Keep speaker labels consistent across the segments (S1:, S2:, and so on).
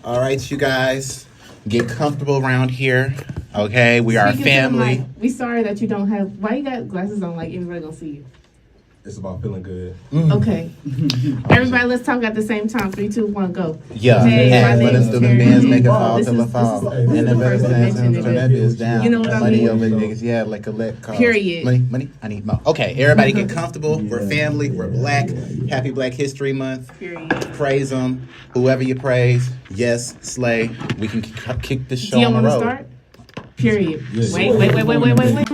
S1: All right, you guys, get comfortable around here. Okay, we are a family.
S2: We sorry that you don't have. Why you got glasses on? Like everybody gonna see you.
S3: It's about feeling good.
S2: Okay. Everybody, let's talk at the same time. 3, 2, 1, go.
S1: Yeah.
S2: Hey, my name is
S1: the
S2: Taryn.
S1: bands make it fall
S2: This
S1: till
S2: is-
S1: it fall.
S2: this is
S1: And
S2: the first dimension,
S1: turn that bitch down.
S2: You know what I
S1: Money
S2: mean?
S1: over niggas, yeah, like a lit car.
S2: Period.
S1: Money, I need more. Okay, everybody get comfortable. We're family, we're black. Happy Black History Month.
S2: Period.
S1: Praise them. Whoever you praise, yes, slay. We can kick this show
S2: Do you
S1: on the
S2: want to
S1: road.
S2: start? Period.
S3: Yes.
S2: Wait.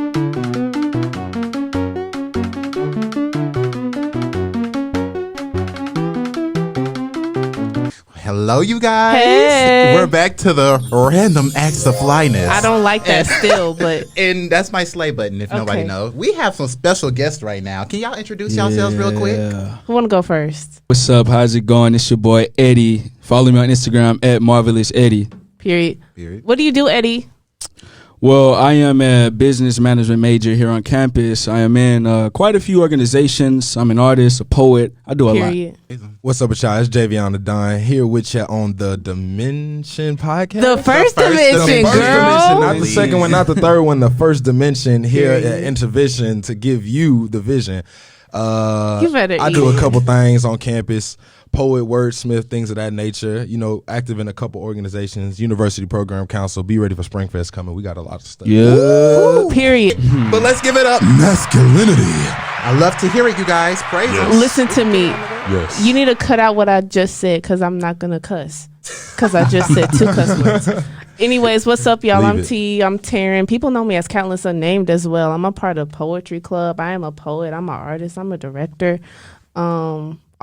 S1: Hello, you guys.
S2: Hey.
S1: We're back to the Random Acts of Flyness.
S2: I don't like that still, but
S1: And that's my slay button if nobody
S2: Okay.
S1: knows. We have some special guests right now. Can y'all introduce yourselves real quick?
S2: who want to go first?
S4: What's up? How's it going? It's your boy Eddie. Follow me on Instagram at Marvelous Eddie.
S2: Period.
S1: Period.
S2: What do you do, Eddie?
S4: Well, I am a business management major here on campus. I am in quite a few organizations. I'm an artist, a poet. I do a
S2: Period.
S3: What's up with y'all? It's Javion the Don here with you on the Dimension podcast.
S2: The first dimension,
S3: First
S2: girl.
S3: dimension, not the second one, not the third one, the first dimension here
S2: Period.
S3: at Intervision to give you the vision.
S2: You better
S3: I do
S2: eat.
S3: a couple things on campus. Poet, wordsmith, things of that nature. You know, active in a couple organizations, University Program Council. Be ready for Springfest coming. We got a lot of stuff.
S4: Yeah.
S2: Period.
S1: But let's give it up.
S3: Masculinity.
S1: I love to hear it, you guys. Praise them.
S2: Listen to me.
S3: Yes.
S2: You need to cut out what I just said because I'm not gonna cuss. Because I just said 2 cuss words. Anyways, what's up, y'all?
S3: Leave
S2: I'm
S3: it.
S2: T. I'm Taryn. People know me as Countless Unnamed as well. I'm a part of Poetry Club. I am a poet. I'm an artist. I'm a director.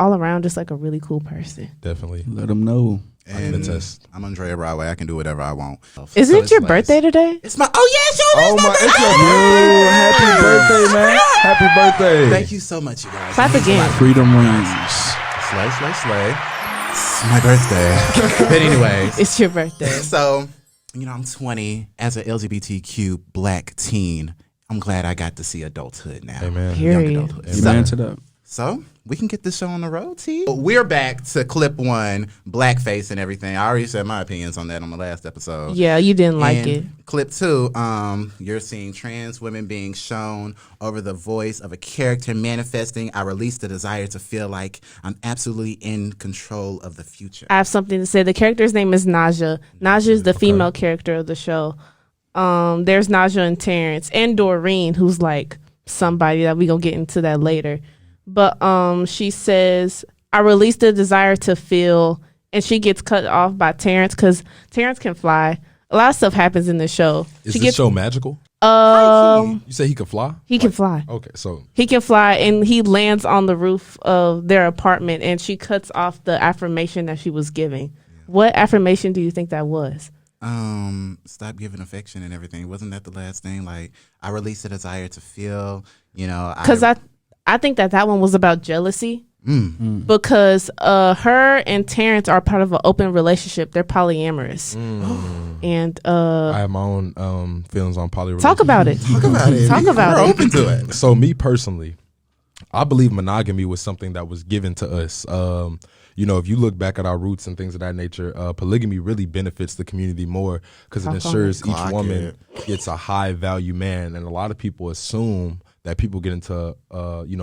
S2: All around, just like a really cool person.
S3: Definitely.
S4: Let them know.
S1: And
S3: the test.
S1: I'm Aundrea Broadway. I can do whatever I want.
S2: Isn't
S1: So
S2: it your
S1: it's
S2: birthday today?
S1: It's my. Oh yeah, sure.
S3: Oh my! It's your happy birthday, man! Happy birthday!
S1: Thank you so much, you guys.
S2: Clap again.
S4: Freedom rings.
S1: Slay. It's my birthday. But anyways,
S2: It's your birthday.
S1: so I'm 20 as an LGBTQ black teen. I'm glad I got to see adulthood now.
S3: Amen.
S1: Young
S2: Period.
S1: adulthood.
S4: You man to that.
S1: So we can get this show on the road, T. We're back to clip 1, blackface and everything. I already said my opinions on that on the last episode.
S2: Yeah, you didn't like
S1: And
S2: it.
S1: Clip 2, you're seeing trans women being shown over the voice of a character manifesting. I released the desire to feel like I'm absolutely in control of the future.
S2: I have something to say. The character's name is Naja. Naja is the female character of the show. There's Naja and Terrence and Doreen, who's like somebody that we gonna get into that later. But she says, I released the desire to feel, and she gets cut off by Terrence because Terrence can fly. A lot of stuff happens in the show.
S3: Is
S2: She
S3: this
S2: gets
S3: show magical?
S2: um
S3: You say he could fly?
S2: he can fly.
S3: Okay, so
S2: He can fly, and he lands on the roof of their apartment, and she cuts off the affirmation that she was giving. What affirmation do you think that was?
S1: Stop giving affection and everything. Wasn't that the last thing? Like, I released the desire to feel,
S2: Because I think that one was about jealousy. Because her and Terrence are part of an open relationship. They're polyamorous. And
S3: I have my own feelings on polyrelationship.
S2: talk about it.
S1: Talk about it.
S2: Talk about
S1: We're
S2: it.
S1: open to it.
S3: So me personally, I believe monogamy was something that was given to us. If you look back at our roots and things of that nature, polygamy really benefits the community more because it
S2: Talk on
S3: ensures
S2: it.
S3: each woman gets a high value man. And a lot of people assume that people get into,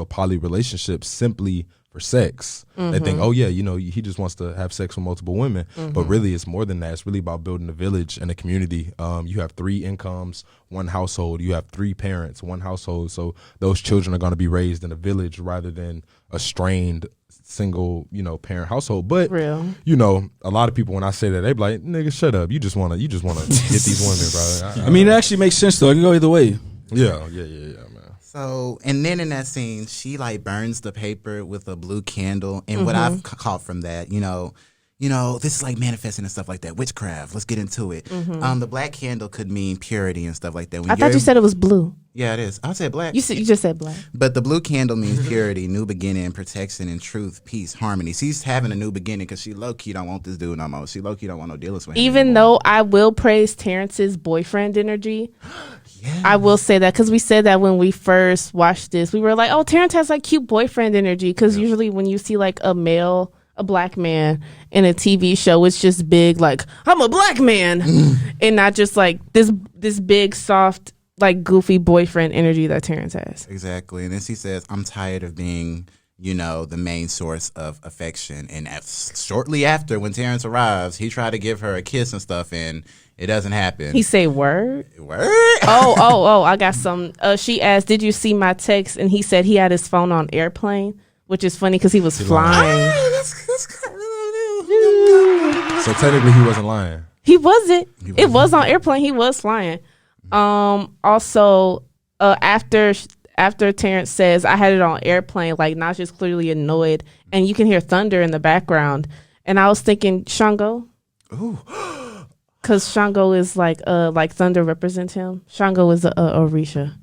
S3: poly relationships simply for sex. They think, oh yeah, he just wants to have sex with multiple women. But really it's more than that. It's really about building a village and a community. You have 3 incomes, 1 household. You have 3 parents, 1 household. So those children are going to be raised in a village rather than a strained single, parent household. But
S2: Real.
S3: a lot of people when I say that, they be like, nigga, shut up. You just wanna get these women, bro.
S4: I mean, it actually makes sense though. It can go either way.
S3: Yeah, man.
S1: So, and then in that scene, she like burns the paper with a blue candle. And what I've caught from that, this is like manifesting and stuff like that. Witchcraft. Let's get into it. The black candle could mean purity and stuff like that. When
S2: I thought you said it was blue.
S1: Yeah, it is. I said black.
S2: You just said black.
S1: But the blue candle means purity, new beginning, protection, and truth, peace, harmony. She's having a new beginning because she low-key don't want this dude no more. She low-key don't want no dealings with him
S2: Even
S1: anymore.
S2: though I will praise Terrence's boyfriend energy. I will say that because we said that when we first watched this. We were like, oh, Terrence has like cute boyfriend energy because usually when you see like a male a black man in a TV show, it's just big, like, I'm a black man, and not just like this big, soft, like goofy boyfriend energy that Terrence has.
S1: Exactly. And then she says, I'm tired of being, the main source of affection. And shortly after, when Terrence arrives, he tried to give her a kiss and stuff, and it doesn't happen.
S2: He say word?
S1: Word?
S2: Oh, I got some. She asked, did you see my text? And he said he had his phone on airplane, which is funny because he was flying.
S3: So technically, he wasn't lying.
S2: He wasn't. It was on airplane. He was flying. Also, after Terrence says, I had it on airplane, like Naja's clearly annoyed, and you can hear thunder in the background. And I was thinking, Shango. Ooh. Because Shango is like thunder represents him. Shango is a Orisha.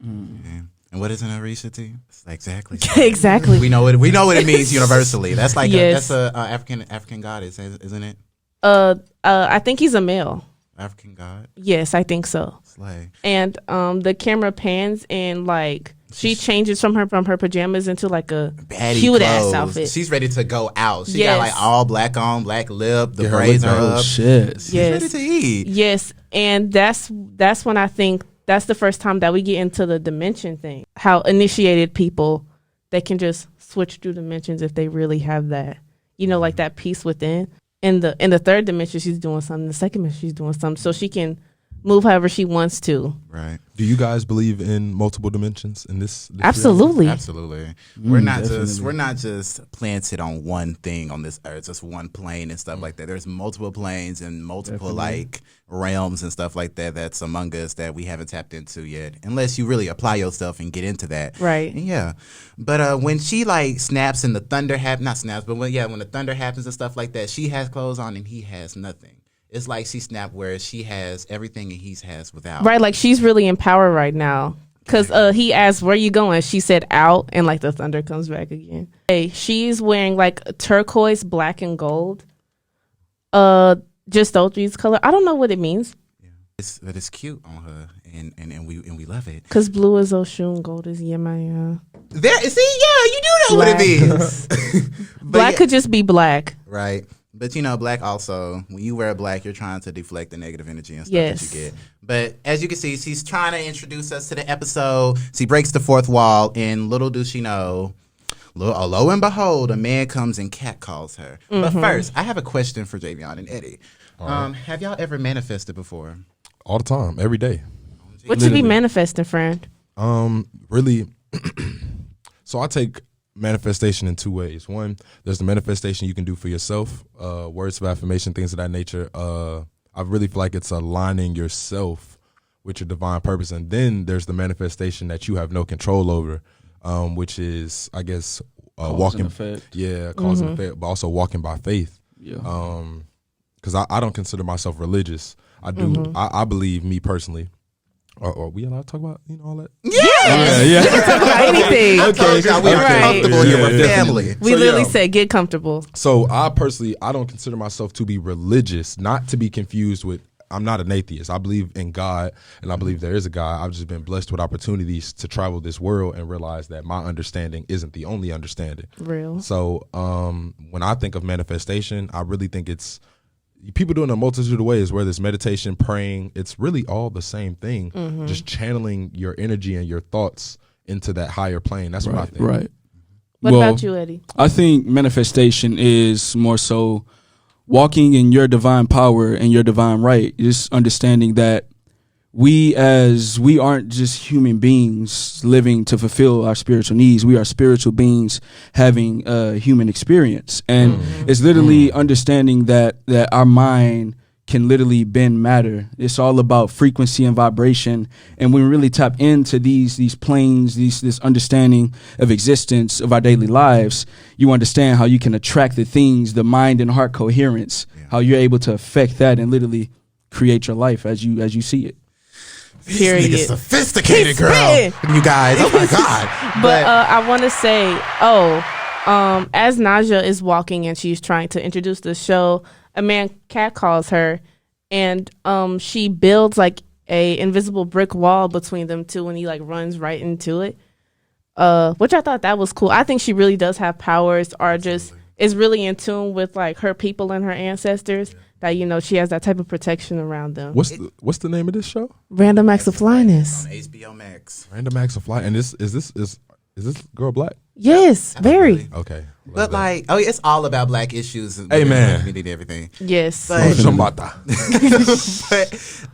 S1: Mm. And what is an Orisha to you? Exactly.
S2: Exactly.
S1: We know what it means universally. That's like that's a African goddess, isn't it?
S2: I think he's a male.
S1: African god?
S2: Yes, I think so.
S1: Slay.
S2: And the camera pans and like she changes from her pajamas into like a cute ass outfit.
S1: She's ready to go out. She got like all black on, black lip, the braids are up.
S3: Shit.
S1: She's ready to eat.
S2: Yes, and that's when I think that's the first time that we get into the dimension thing. How initiated people, they can just switch through dimensions if they really have that, like that peace within. In the third dimension, she's doing something. The second dimension, she's doing something. So she can move however she wants to.
S1: Right.
S3: Do you guys believe in multiple dimensions in this
S2: Absolutely.
S3: reality?
S1: Absolutely. We're not just planted on one thing on this earth, just one plane and stuff like that. There's multiple planes and multiple like realms and stuff like that that's among us that we haven't tapped into yet, unless you really apply yourself and get into that.
S2: Right.
S1: Yeah. But when she like snaps and the thunder not snaps, but when the thunder happens and stuff like that, she has clothes on and he has nothing. It's like she snapped where she has everything and he has without.
S2: Right, like she's really in power right now. Because he asked, where you going? She said out, and like the thunder comes back again. Hey, she's wearing like turquoise, black, and gold. Just those color. I don't know what it means.
S1: Yeah. But it's cute on her, and we love it.
S2: Because blue is Oshun, gold is Yemaya.
S1: There, see, yeah, you do know what it means.
S2: Black could just be black.
S1: Right. But black also, when you wear black, you're trying to deflect the negative energy and stuff that you get. But as you can see, she's trying to introduce us to the episode. She breaks the fourth wall, and little does she know, lo and behold, a man comes and catcalls her. Mm-hmm. But first, I have a question for Javion and Eddie. Have y'all ever manifested before?
S3: All the time, every day.
S2: What you be manifesting, friend?
S3: Really, so I take manifestation in two ways. One, there's the manifestation you can do for yourself, words of affirmation, things of that nature. I really feel like it's aligning yourself with your divine purpose. And then there's the manifestation that you have no control over, which is, I guess, walking. Cause and effect, but also walking by faith. Yeah. Because I don't consider myself religious. I do. I believe, me personally. Are we allowed to talk about all that?
S2: Yeah. You can talk about anything.
S1: I told y'all we are comfortable here. We're family.
S2: We literally said get comfortable.
S3: So I personally, I don't consider myself to be religious, not to be confused with, I'm not an atheist. I believe in God, and I believe there is a God. I've just been blessed with opportunities to travel this world and realize that my understanding isn't the only understanding.
S2: Real.
S3: So when I think of manifestation, I really think it's, people do it in a multitude of ways, whether it's meditation, praying, it's really all the same thing. Just channeling your energy and your thoughts into that higher plane. That's what I think.
S4: Right.
S2: What about you, Eddie?
S4: I think manifestation is more so walking in your divine power and your divine right. Just understanding that we aren't just human beings living to fulfill our spiritual needs. We are spiritual beings having a human experience. And it's literally understanding that our mind can literally bend matter. It's all about frequency and vibration. And when we really tap into these planes, this understanding of existence of our daily lives, you understand how you can attract the things, the mind and heart coherence, how you're able to affect that and literally create your life as you see it.
S2: Period.
S1: This sophisticated girl, you guys. Oh my god!
S2: But I want to say, as Naja is walking and she's trying to introduce the show, a man catcalls her, and she builds like a invisible brick wall between them two, and he like runs right into it. Which I thought that was cool. I think she really does have powers, or just is really in tune with like her people and her ancestors. That she has that type of protection around them.
S3: What's the name of this show?
S2: Random Acts of Flyness
S1: on HBO Max.
S3: Random Acts of Flyness. And is this girl black?
S2: Yes, very.
S3: Okay.
S1: But like, it's all about black issues. And
S3: Amen.
S1: community and everything.
S2: Yes.
S1: But,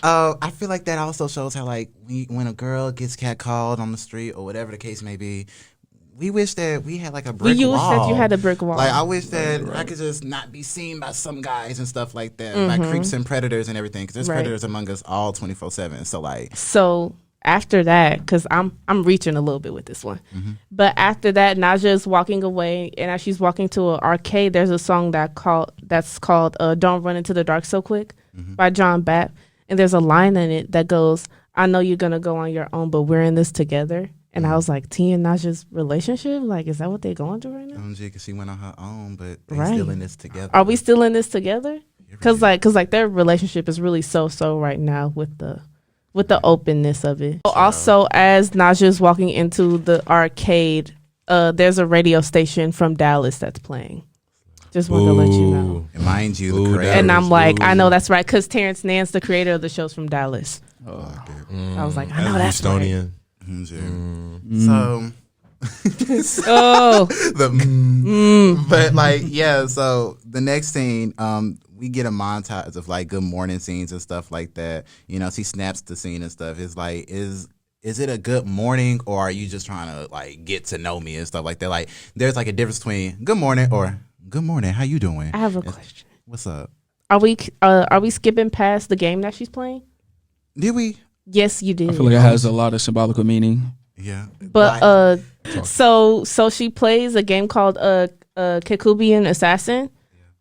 S1: I feel like that also shows how like when a girl gets catcalled on the street or whatever the case may be, we wish that we had like a brick wall.
S2: We wish that you had a brick wall.
S1: Like I wish that I could just not be seen by some guys and stuff like that, by creeps and predators and everything. Because there's predators among us all 24/7. So like.
S2: So after that, because I'm reaching a little bit with this one, but after that, Naja is walking away, and as she's walking to an arcade, there's a song that's called "Don't Run Into the Dark So Quick" by John Bapp, and there's a line in it that goes, "I know you're gonna go on your own, but we're in this together." And I was like, T and Naja's relationship? Like, is that what they're going through right now?
S1: Because she went on her own, but they're still in this together.
S2: Are we still in this together? Because their relationship is really so right now with the openness of it. Also, as Naja's walking into the arcade, there's a radio station from Dallas that's playing. Just wanted to let you know.
S1: And mind you, the creator.
S2: And I'm like, I know that's right, because Terrence Nance, the creator of the show's from Dallas. I was like, I know that's
S3: Houstonian.
S2: right.
S1: So, but like, yeah. So the next scene, we get a montage of like good morning scenes and stuff like that. She snaps the scene and stuff. It's like, is it a good morning, or are you just trying to like get to know me and stuff like that? Like, there's like a difference between good morning or good morning. How you doing?
S2: I have a question.
S1: What's up?
S2: Are we skipping past the game that she's playing?
S1: Did we?
S2: Yes, you did.
S4: I feel like it has a lot of symbolical meaning.
S1: Yeah.
S2: But so she plays a game called Kekubian Assassin,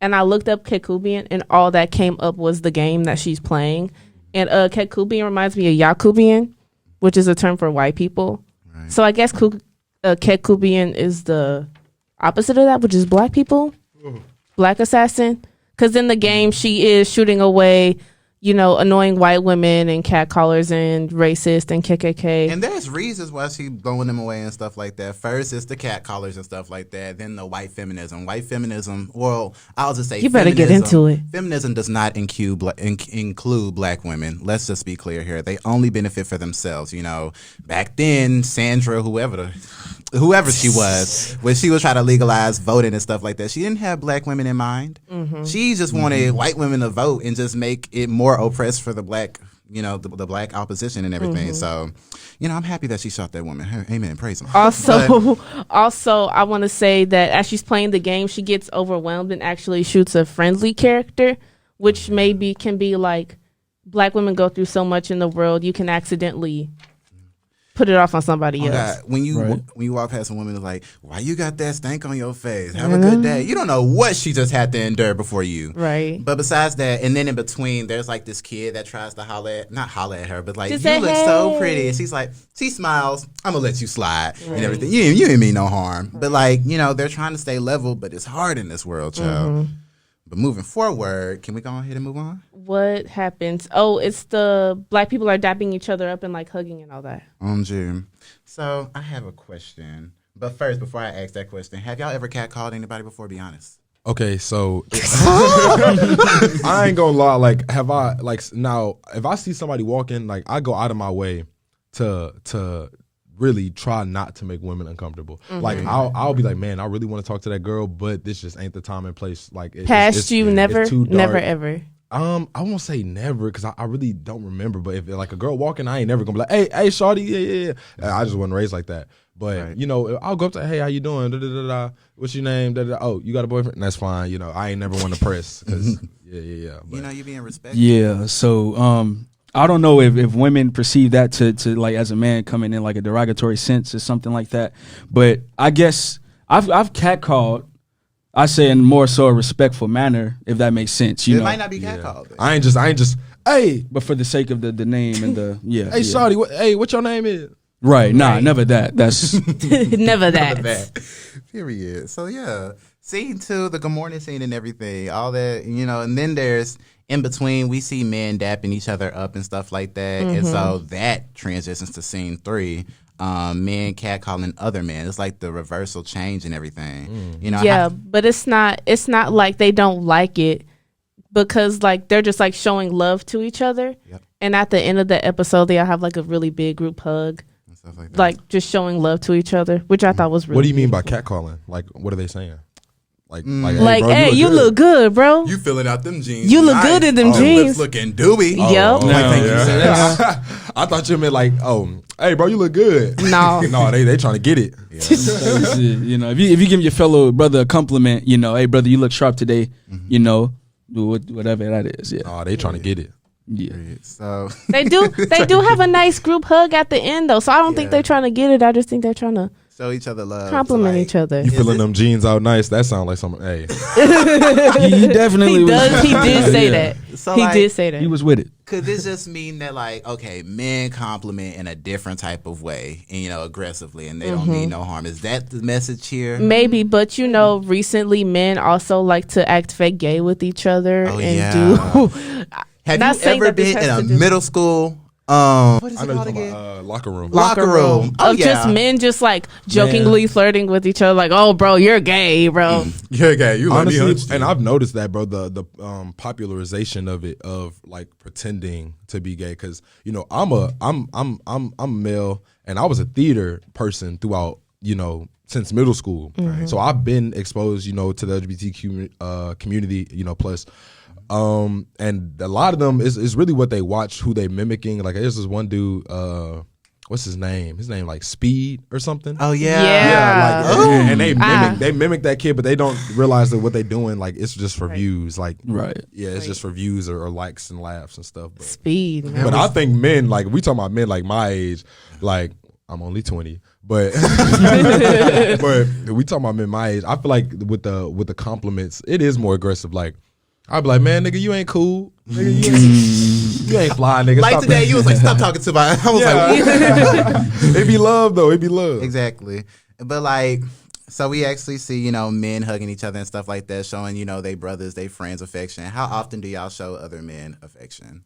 S2: and I looked up Kekubian, and all that came up was the game that she's playing. And Kekubian reminds me of Yakubian, which is a term for white people. Right. So I guess Kekubian is the opposite of that, which is black people, black assassin. Because in the game, she is shooting away annoying white women and catcallers and racist and KKK.
S1: And there's reasons why she's blowing them away and stuff like that. First, it's the catcallers and stuff like that. Then the white feminism. White feminism, well, I'll just say
S2: you better get into it.
S1: Feminism does not include black women. Let's just be clear here. They only benefit for themselves. Back then, Sandra, whoever she was, when she was trying to legalize voting and stuff like that, she didn't have black women in mind. She just wanted white women to vote and just make it more oppressed for the black, the black opposition and everything. So, I'm happy that she shot that woman. Amen. Praise him.
S2: Also, I want to say that as she's playing the game, she gets overwhelmed and actually shoots a friendly character, which maybe can be like black women go through so much in the world, you can accidentally put it off on somebody else.
S1: God. When you walk past a woman, it's like, why you got that stank on your face? Have a good day. You don't know what she just had to endure before you.
S2: Right.
S1: But besides that, and then in between, there's like this kid that tries to not holler at her, but like,
S2: just
S1: you
S2: say,
S1: look so pretty. And she's like, she smiles, I'm going to let you slide and everything. You ain't mean no harm. But like, they're trying to stay level, but it's hard in this world, child. But moving forward, can we go ahead and move on?
S2: What happens? Oh, it's the black people are dapping each other up and like hugging and all that.
S1: Jim. So I have a question. But first, before I ask that question, have y'all ever catcalled anybody before? Be honest.
S3: Okay, so I ain't gonna lie. Like, have I now? If I see somebody walking, like, I go out of my way to really try not to make women uncomfortable. Like, I'll be like, man, I really want to talk to that girl, but this just ain't the time and place. Like,
S2: it's never, never, ever.
S3: I won't say never because I really don't remember. But if like a girl walking, I ain't never gonna be like, hey, shawty, yeah. I just wasn't raised like that. But I'll go up to her, hey, how you doing? Da, da, da, da. What's your name? Da, da, da. Oh, you got a boyfriend? That's fine. I ain't never want to press because yeah. But,
S1: you being respected.
S4: Yeah. So I don't know if women perceive that to like as a man coming in like a derogatory sense or something like that. But I guess I've catcalled. I say in more so a respectful manner, if that makes sense.
S1: It might not be catcalled.
S3: Yeah. I ain't just hey,
S4: but for the sake of the name and the
S3: hey, shawty, what your name is?
S4: Right, nah, never that. That's
S2: never that.
S1: Period. So yeah, scene 2, the good morning scene and everything, all that, and then there's in between we see men dapping each other up and stuff like that, and so that transitions to scene 3. men catcalling other men. It's like the reversal change and everything. You know,
S2: Yeah, but it's not like they don't like it, because like they're just like showing love to each other.
S1: Yep.
S2: And at the end of the episode, they'll have like a really big group hug,
S1: and stuff like that.
S2: like just showing love to each other, which I thought was really
S3: What do you mean by
S2: beautiful.
S3: catcalling? Like, what are they saying? Like,
S2: Like,
S3: bro,
S2: hey, you look good, bro.
S1: You filling out them jeans.
S2: You look good in them
S1: Them
S2: jeans.
S1: lips looking doobie.
S2: Yep.
S3: I thought you meant like, oh, hey, bro, you look good.
S2: No.
S3: No, they trying to get it.
S4: You know, if you give your fellow brother a compliment, you know, hey brother, you look sharp today. You know, whatever that is. Yeah.
S3: Oh, they trying to get it.
S4: Yeah.
S1: So
S2: They do have a nice group hug at the end though, so I don't think they're trying to get it. I just think they're trying to
S1: show each other love.
S2: compliment each other.
S3: You filling them jeans out nice? That sound like something. Hey,
S4: He definitely
S2: He
S4: was.
S2: does. He did say
S4: Yeah.
S2: that.
S1: So,
S2: He
S1: like,
S2: did say that.
S4: He was with it.
S1: Could this just mean that, like, okay, men compliment in a different type of way, and, you know, aggressively, and they don't mean no harm? Is that the message here?
S2: Maybe, but you know, recently men also like to act fake gay with each other
S1: Oh,
S2: and
S1: yeah.
S2: do.
S1: Have
S2: Not
S1: you
S2: saying
S1: ever
S2: that this
S1: been
S2: has
S1: in
S2: to
S1: a
S2: do-
S1: middle school? What is
S3: I
S1: it
S3: know
S1: called
S3: you're talking
S1: again?
S3: about locker room.
S1: Locker room. Oh,
S2: Of just men just like jokingly flirting with each other, like, "Oh, bro, you're gay, bro."
S1: You're gay. You let me
S3: Honestly,
S1: hunch you.
S3: and I've noticed that, bro, the popularization of it, of like pretending to be gay, because you know I'm male, and I was a theater person throughout, you know, since middle school. So I've been exposed, you know, to the LGBTQ community, you know, plus. And a lot of them is really what they watch, who they mimicking. Like there's this one dude, what's his name? His name like Speed or something.
S1: Oh yeah.
S2: Yeah.
S3: Like, and they mimic that kid, but they don't realize that what they doing, like, it's just for views. Like,
S4: Right.
S3: yeah, it's just for views or likes and laughs and stuff. But,
S2: Speed. Man.
S3: but I think men, like, we talking about men like my age, like I'm only 20, but but we talking about men my age. I feel like with the compliments, it is more aggressive. Like, I'd be like, man, nigga, you ain't cool. Nigga, you ain't fly, nigga.
S1: Like
S3: Stop
S1: today,
S3: that.
S1: you was like, "Stop talking to my." I was like,
S3: It be love though. It be love.
S1: exactly. But like, so we actually see, you know, men hugging each other and stuff like that, showing, you know, they brothers, they friends affection. How often do y'all show other men affection?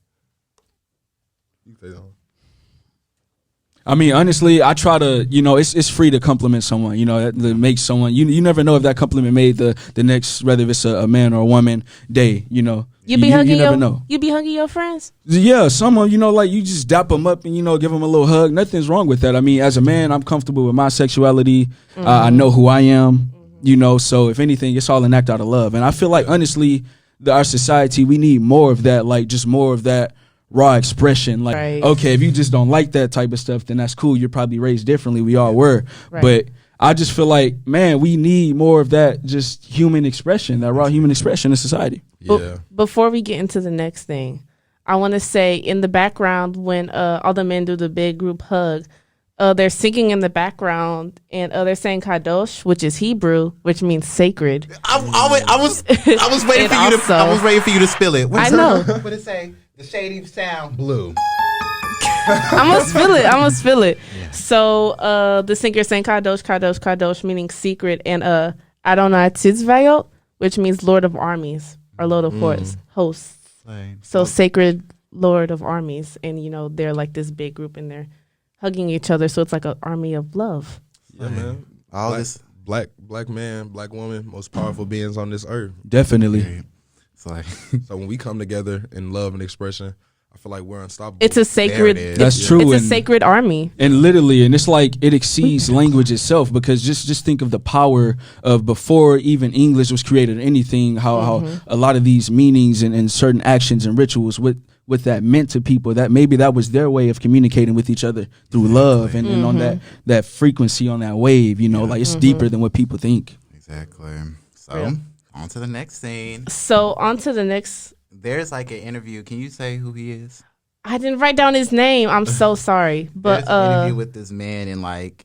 S4: I mean, honestly, I try to, you know, it's free to compliment someone, you know, that makes someone, you never know if that compliment made the next, whether it's a man or a woman, day, you know.
S2: You be hugging
S4: never know.
S2: You be hugging your friends.
S4: Yeah, someone, you know, like you just dap them up and, you know, give them a little hug. Nothing's wrong with that. I mean, as a man, I'm comfortable with my sexuality. I know who I am, you know, so if anything, it's all an act out of love. And I feel like, honestly, our society, we need more of that, like just more of that raw expression. Like,
S2: Right.
S4: okay, if you just don't like that type of stuff, then that's cool. You're probably raised differently. We all were.
S2: Right.
S4: But I just feel like, man, we need more of that just human expression, that raw human expression in society.
S3: Yeah.
S2: Before we get into the next thing, I want to say in the background when all the men do the big group hug, they're singing in the background and they're saying kadosh, which is Hebrew, which means sacred.
S1: I was waiting
S2: And
S1: for you to.
S2: also-
S1: I was waiting for you to spill it.
S2: I know.
S1: What it say? The shady sound blue.
S2: I'm gonna spill it. So the singer sang kadosh, kadosh, kadosh, meaning secret, and Adonai Tzivayot, which means Lord of Armies or Lord of hosts. So sacred Lord of Armies, and you know they're like this big group and they're hugging each other, so it's like an army of love.
S3: Yeah, man.
S1: All
S3: black,
S1: this.
S3: black man, black woman, most powerful beings on this earth.
S4: Definitely.
S1: It's like
S3: So when we come together in love and expression, I feel like we're unstoppable.
S2: It's a sacred.
S1: There it is.
S4: That's true.
S2: It's a
S4: and-
S2: sacred army.
S4: And literally, and it's like it exceeds language itself, because just think of the power of before even English was created or anything, how a lot of these meanings and certain actions and rituals, what that meant to people, that maybe that was their way of communicating with each other through love and on that frequency, on that wave, you know, like it's deeper than what people think.
S1: exactly. So
S2: Yeah.
S1: on to the next scene.
S2: So on to the next.
S1: There's like an interview. Can you say who he is?
S2: I didn't write down his name. I'm so sorry, but
S1: There's an interview with this man, and like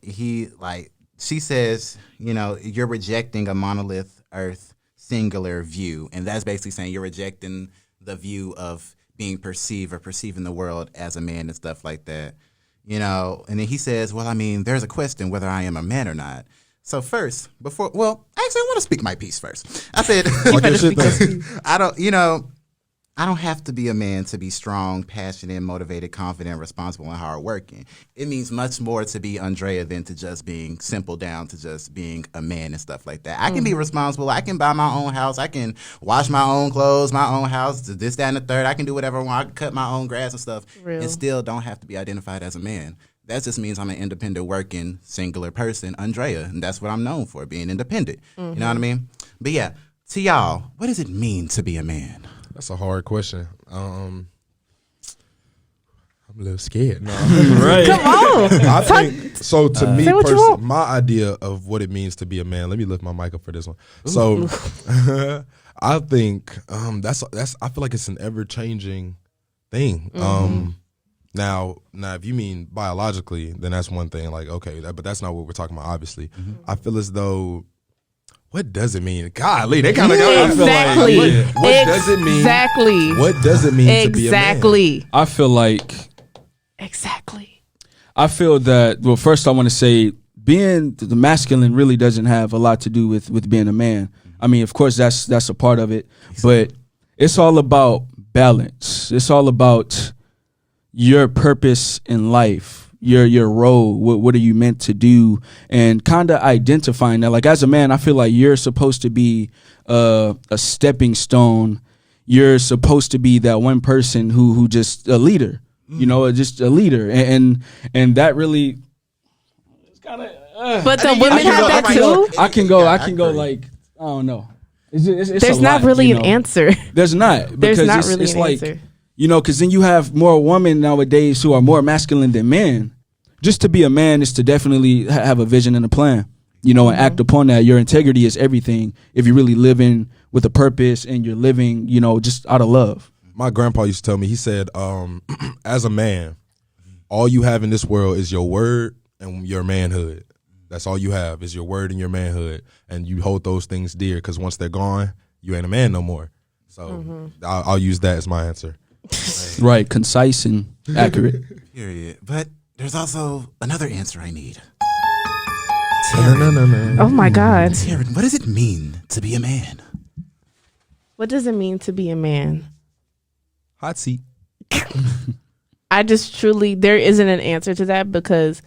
S1: she says, you know, you're rejecting a monolith Earth singular view, and that's basically saying you're rejecting the view of being perceived or perceiving the world as a man and stuff like that, you know. And then he says, well, I mean, there's a question whether I am a man or not. So first, actually, I want to speak my piece first. I said,
S3: Like your shit, though.
S1: I don't, you know, I don't have to be a man to be strong, passionate, motivated, confident, responsible, and hardworking. It means much more to be Aundrea than to just being simple down to just being a man and stuff like that. I can be responsible. I can buy my own house. I can wash my own clothes, my own house, this, that, and the third. I can do whatever I want. I can cut my own grass and stuff and still don't have to be identified as a man. That just means I'm an independent, working, singular person, Aundrea, and that's what I'm known for, being independent. You know what I mean? But yeah, to y'all, what does it mean to be a man?
S3: That's a hard question. I'm a little scared. No.
S4: Right.
S2: Come on.
S3: I think so. To me,
S2: what you want.
S3: my idea of what it means to be a man. Let me lift my mic up for this one. So, I think that's. I feel like it's an ever changing thing. Now, if you mean biologically, then that's one thing. Like, okay, but that's not what we're talking about. Obviously, I feel as though. What does it mean? Golly, they kind of got.
S2: Exactly.
S3: What does it mean?
S2: Exactly.
S3: What does it mean to be a man?
S4: I feel like.
S2: Exactly.
S4: I feel that. Well, first I want to say being the masculine really doesn't have a lot to do with being a man. I mean, of course that's a part of it, but it's all about balance. It's all about your purpose in life. Your role, what are you meant to do, and kind of identifying that. Like as a man, I feel like you're supposed to be a stepping stone. You're supposed to be that one person who just a leader, just a leader, and that really. It's kind of.
S2: But the women have that too.
S4: I can go like I don't know. It's
S2: There's not really an answer.
S4: There's not.
S2: There's not really
S4: it's
S2: an
S4: like,
S2: answer.
S4: Because then you have more women nowadays who are more masculine than men. Just to be a man is to definitely have a vision and a plan, and act upon that. Your integrity is everything if you're really living with a purpose and you're living, just out of love.
S3: My grandpa used to tell me, he said, as a man, all you have in this world is your word and your manhood. That's all you have is your word and your manhood. And you hold those things dear because once they're gone, you ain't a man no more. So I'll use that as my answer.
S4: Right, concise and accurate.
S1: Period. But there's also another answer I need.
S2: Oh my God.
S1: Taryn, what does it mean to be a man?
S2: What does it mean to be a man?
S3: Hot seat.
S2: I just truly, there isn't an answer to that because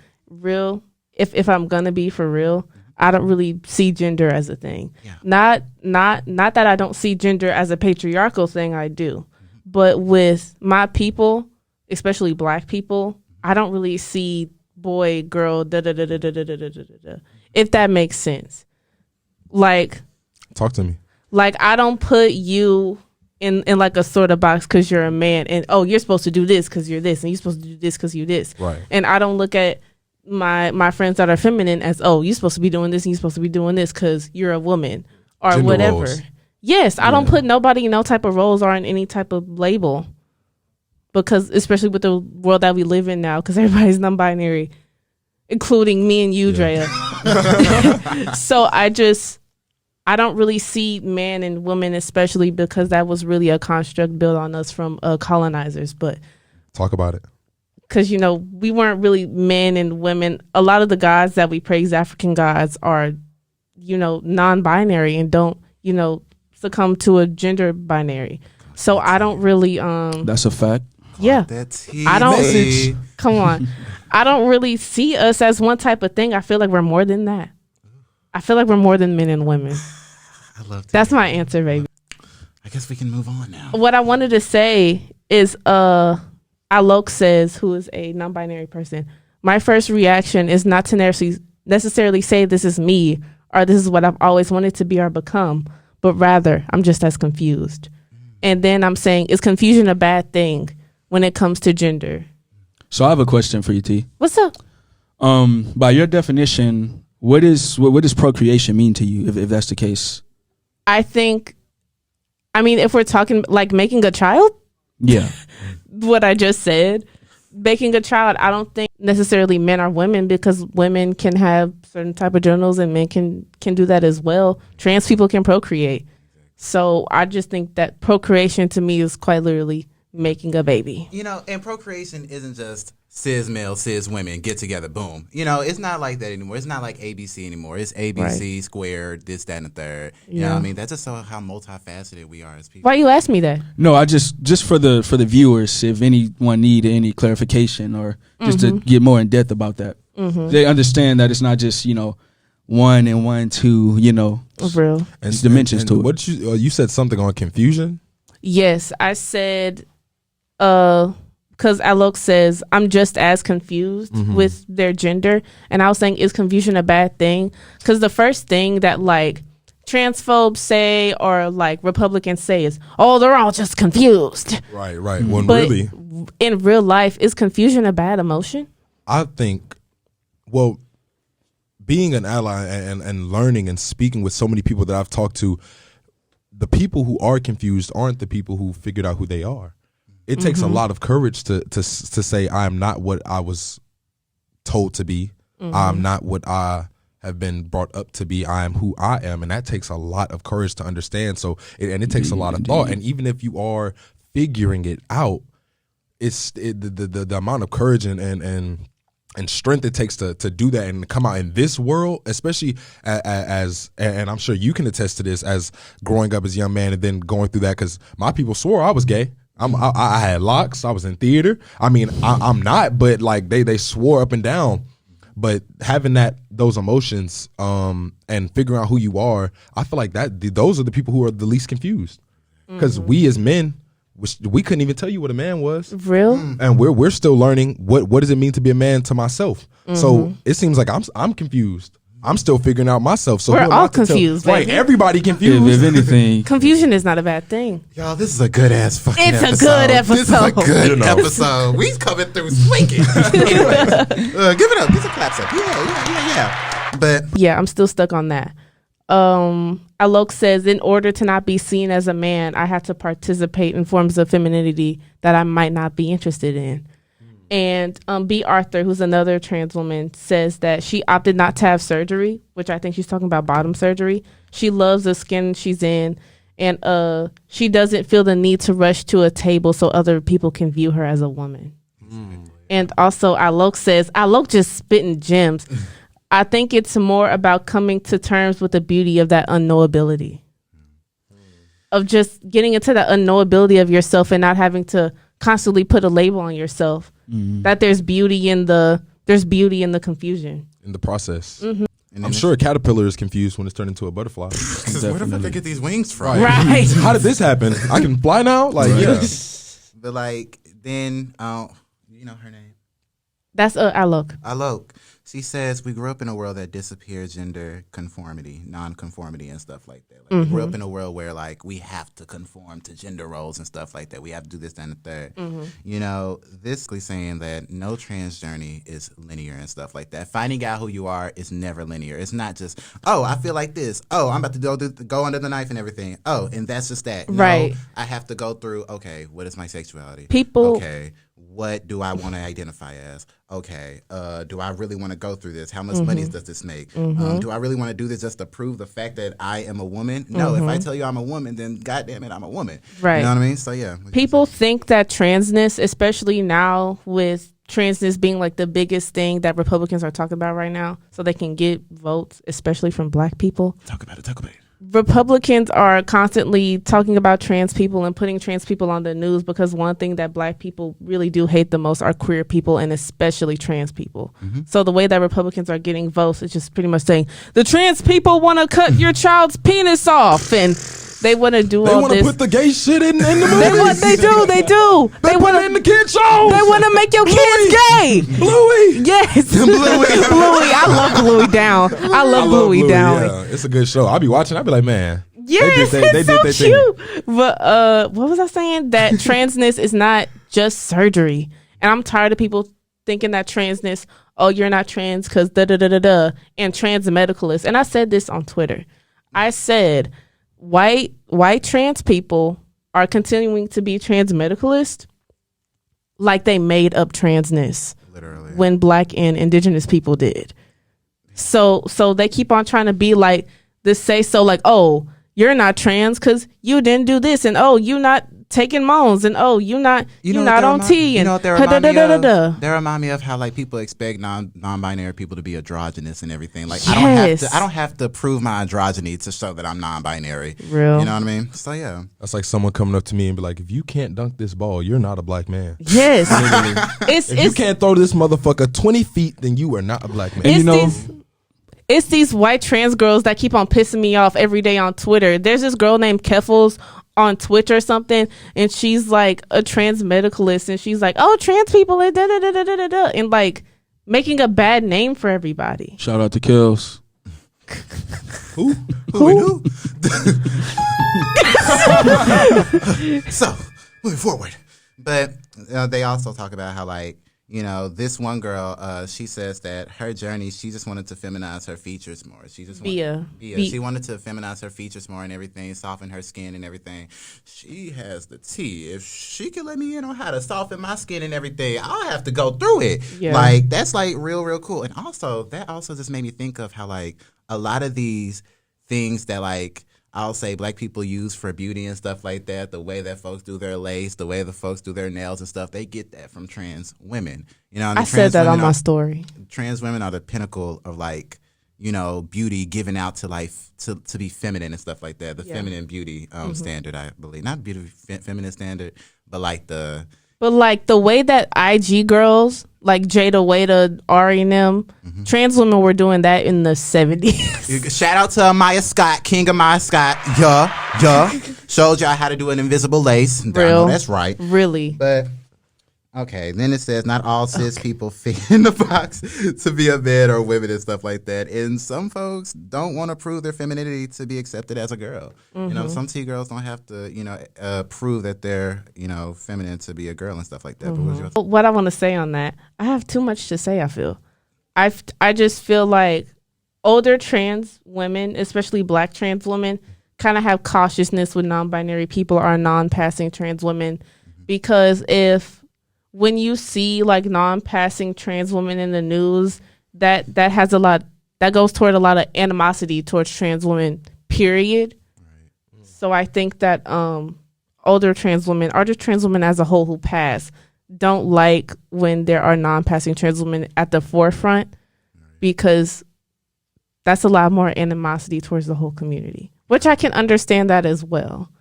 S2: if I'm gonna be for real, I don't really see gender as a thing. Yeah. Not that I don't see gender as a patriarchal thing, I do. But with my people, especially black people, I don't really see boy, girl, if that makes sense. Like,
S3: talk to me.
S2: Like, I don't put you in like a sort of box because you're a man and, you're supposed to do this because you're this and you're supposed to do this because you're this.
S3: Right.
S2: And I don't look at my friends that are feminine as, you're supposed to be doing this and you're supposed to be doing this because you're a woman or
S3: gender
S2: whatever.
S3: roles.
S2: Yes, I don't put nobody in no type of roles or in any type of label. Because especially with the world that we live in now, because everybody's non-binary, including me and you, Drea. So I don't really see man and woman, especially because that was really a construct built on us from colonizers. But
S3: talk about it.
S2: Because, we weren't really men and women. A lot of the gods that we praise, African gods, are, non-binary and don't, succumb to a gender binary. So I don't really.
S4: That's a fact.
S2: Yeah, I don't.
S3: Message.
S2: Come on, I don't really see us as one type of thing. I feel like we're more than that. I feel like we're more than men and women.
S1: I love that.
S2: That's my answer, baby.
S1: I guess we can move on now.
S2: What I wanted to say is, Alok says, who is a non-binary person. My first reaction is not to necessarily say this is me or this is what I've always wanted to be or become, but rather I'm just as confused. And then I'm saying, is confusion a bad thing when it comes to gender?
S4: So I have a question for you, T.
S2: What's up?
S4: By your definition, what does procreation mean to you, if that's the case?
S2: If we're talking like making a child,
S4: yeah,
S2: what I just said, making a child, I don't think necessarily men or women, because women can have certain type of genitals and men can do that as well. Trans people can procreate. So I just think that procreation to me is quite literally making a baby.
S1: And procreation isn't just cis male, cis women get together, boom. You know, it's not like that anymore. It's not like ABC anymore. It's ABC squared, this, that, and the third. You know what I mean? That's just how multifaceted we are as people.
S2: Why you ask me that?
S4: No, I just for the viewers, if anyone need any clarification or just to get more in depth about that, they understand that it's not just 1 and 1, 2.
S2: Real.
S4: And dimensions to it.
S3: What you said something on confusion?
S2: Yes, I said, because Alok says, I'm just as confused with their gender. And I was saying, is confusion a bad thing? Because the first thing that like transphobes say or like Republicans say is, oh, they're all just confused.
S3: Right. When
S2: But
S3: really,
S2: in real life, is confusion a bad emotion?
S3: I think, well, being an ally and learning and speaking with so many people that I've talked to, the people who are confused aren't the people who figured out who they are. It takes a lot of courage to say I am not what I was told to be. I'm not what I have been brought up to be. I am who I am, and that takes a lot of courage to understand. So, it takes a lot of thought. And even if you are figuring it out, the amount of courage and strength it takes to do that and come out in this world, especially as and I'm sure you can attest to this, as growing up as a young man and then going through that, because my people swore I was gay. I had locks. I was in theater. I mean, I'm not, but like they swore up and down. But having those emotions and figuring out who you are, I feel like those are the people who are the least confused. Because we as men, we couldn't even tell you what a man was.
S2: Real?
S3: And we're still learning what does it mean to be a man to myself. So it seems like I'm confused. I'm still figuring out myself. So
S2: we're all confused,
S3: right? Everybody confused.
S4: If anything,
S2: confusion is not a bad thing.
S1: Y'all, this is a good ass fucking episode.
S2: It's a good episode.
S1: This is a good episode. We coming through swinging. Anyway, give it up. Get some claps up. Yeah. But
S2: yeah, I'm still stuck on that. Alok says, in order to not be seen as a man, I have to participate in forms of femininity that I might not be interested in. And B. Arthur, who's another trans woman, says that she opted not to have surgery, which I think she's talking about bottom surgery. She loves the skin she's in, and she doesn't feel the need to rush to a table so other people can view her as a woman. And also Alok says, Alok just spitting gems. I think it's more about coming to terms with the beauty of that unknowability, of just getting into that unknowability of yourself and not having to constantly put a label on yourself. That there's beauty in the confusion
S3: in the process. I'm sure a caterpillar is confused when it's turned into a butterfly.
S1: Because where the fuck I get these wings from?
S2: Right.
S3: How did this happen? I can fly now? Like, yeah.
S1: But like then you know her name?
S2: That's Alok.
S1: Alok. She says we grew up in a world that disappeared gender conformity, non-conformity, and stuff like that. Like, we grew up in a world where like we have to conform to gender roles and stuff like that. We have to do this, that, and the third. You know, this is saying that no trans journey is linear and stuff like that. Finding out who you are is never linear. It's not just, oh, I feel like this. Oh, I'm about to go under the knife and everything. Oh, and that's just that.
S2: Right.
S1: No, I have to go through, okay, what is my sexuality?
S2: People.
S1: Okay. What do I want to identify as? Okay, do I really want to go through this? How much money does this make? Do I really want to do this just to prove the fact that I am a woman? No, if I tell you I'm a woman, then goddamn it, I'm a woman.
S2: Right.
S1: You know what I mean? So yeah.
S2: People think that transness, especially now with transness being like the biggest thing that Republicans are talking about right now, so they can get votes, especially from black people.
S1: Talk about it.
S2: Republicans are constantly talking about trans people and putting trans people on the news because one thing that black people really do hate the most are queer people and especially trans people. So the way that Republicans are getting votes is just pretty much saying the trans people want to cut your child's penis off and they want to do all this.
S3: They want to put the gay shit in the movies.
S2: They do.
S3: They want it in the kids' shows.
S2: They want to make your kids gay.
S3: Bluey.
S2: Yes. Bluey. I love Bluey down. I love Bluey down.
S3: Yeah, it's a good show. I'll be watching. I'll be like, man.
S2: Yes, it's so cute. But what was I saying? That transness is not just surgery. And I'm tired of people thinking that transness, oh, you're not trans because da-da-da-da-da, and trans medicalists. And I said this on Twitter. I said, white trans people are continuing to be trans medicalists like they made up transness. Literally. When black and indigenous people did. So they keep on trying to be like this, say so like, oh, you're not trans because you didn't do this, and oh, you not taking moans and you not on T
S1: You
S2: and
S1: know what they remind me of? They remind me of how like people expect non-binary people to be androgynous and everything. Like I don't have to prove my androgyny to show that I'm non-binary.
S2: Real.
S1: You know what I mean? So yeah.
S3: That's like someone coming up to me and be like, if you can't dunk this ball, you're not a black man.
S2: Yes.
S3: If you can't throw this motherfucker 20 feet, then you are not a black man.
S2: It's these white trans girls that keep on pissing me off every day on Twitter. There's this girl named Keffels on Twitch or something, and she's like a trans medicalist, and she's like, "Oh, trans people," and and like making a bad name for everybody.
S4: Shout out to Kills.
S3: Who?
S1: So moving forward, but they also talk about how like. You know, this one girl, she says that her journey, she just wanted to feminize her features more. She just she wanted to feminize her features more and everything, soften her skin and everything. She has the tea. If she could let me in on how to soften my skin and everything, I'll have to go through it. Yeah. Like, that's like real cool. And also, that also just made me think of how like a lot of these things that like, I'll say black people use for beauty and stuff like that, the way that folks do their lace, the way the folks do their nails and stuff, they get that from trans women. You know,
S2: I said that on my story.
S1: Trans women are the pinnacle of like, you know, beauty given out to like to be feminine and stuff like that. The feminine beauty standard, I believe. Not beauty feminine standard, but like the way that IG girls like Jada Wada, Ari and them, trans women were doing that in the 70s. Shout out to Amaya Scott, King Amaya Scott. Yeah. Showed y'all how to do an invisible lace.
S2: Real.
S1: That's right.
S2: Really.
S1: But, okay, then it says not all cis people fit in the box to be a man or women and stuff like that. And some folks don't want to prove their femininity to be accepted as a girl. You know, some T-girls don't have to, you know, prove that they're, you know, feminine to be a girl and stuff like that. But what's your
S2: what I want to say on that, I have too much to say, I feel. I just feel like older trans women, especially black trans women, kind of have cautiousness with non-binary people or non-passing trans women. Because when you see like non-passing trans women in the news, that has a lot, that goes toward a lot of animosity towards trans women, period. Right. So I think that older trans women, or just trans women as a whole who pass, don't like when there are non-passing trans women at the forefront, because that's a lot more animosity towards the whole community, which I can understand that as well.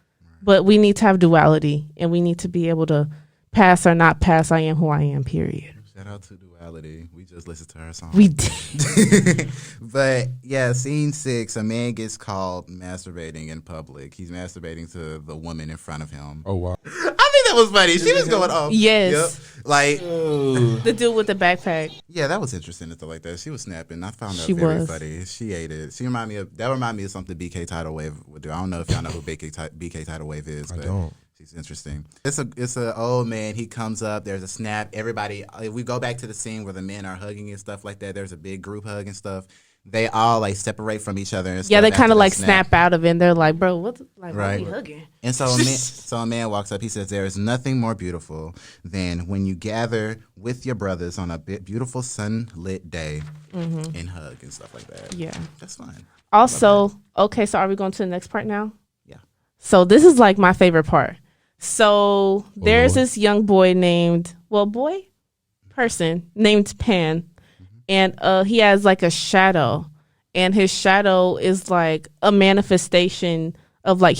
S2: But we need to have duality, and we need to be able to pass or not pass. I am who I am, period.
S1: Shout out to duality. We just listened to her song.
S2: We did.
S1: But yeah, scene 6, a man gets caught masturbating in public. He's masturbating to the woman in front of him.
S3: Oh, wow.
S1: I think that was funny. She was going off.
S2: Yes.
S1: Yep. Like
S2: the dude with the backpack.
S1: Yeah, that was interesting and stuff like that. She was snapping. I found that very funny. She ate it. That reminded me of something BK Tidal Wave would do. I don't know if y'all know who BK Tidal Wave is, but I don't. She's interesting. It's a old man. He comes up. There's a snap. Everybody. If we go back to the scene where the men are hugging and stuff like that, there's a big group hug and stuff. They all like separate from each other and stuff.
S2: Yeah, they kind of like snap out of it. And they're like, "Bro, what's like? Right. Why are we hugging?"
S1: And so a man walks up. He says, "There is nothing more beautiful than when you gather with your brothers on a beautiful sunlit day and hug and stuff like that."
S2: Yeah,
S1: that's fine.
S2: Also, okay, so are we going to the next part now?
S1: Yeah.
S2: So this is like my favorite part. So there's this young boy named Pan, and he has like a shadow, and his shadow is like a manifestation of like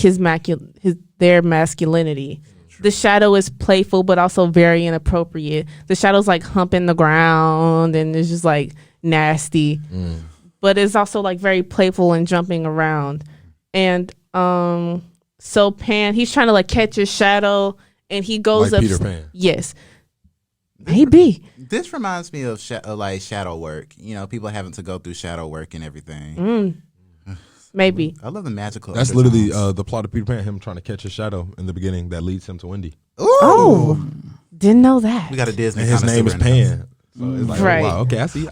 S2: their masculinity. The shadow is playful but also very inappropriate. The shadow's like humping the ground and it's just like nasty, but it's also like very playful and jumping around. And so Pan, he's trying to like catch his shadow, and he goes
S3: like
S2: up.
S3: Peter Pan.
S2: Yes, maybe.
S1: This reminds me of like shadow work. You know, people having to go through shadow work and everything.
S2: Maybe.
S1: I love the magical.
S3: That's literally the plot of Peter Pan. Him trying to catch his shadow in the beginning that leads him to Wendy.
S1: Ooh.
S2: Oh, didn't know that.
S1: We got a Disney.
S3: And his name is Pan. So it's like,
S2: right.
S3: Oh, wow, okay, I see.
S1: He's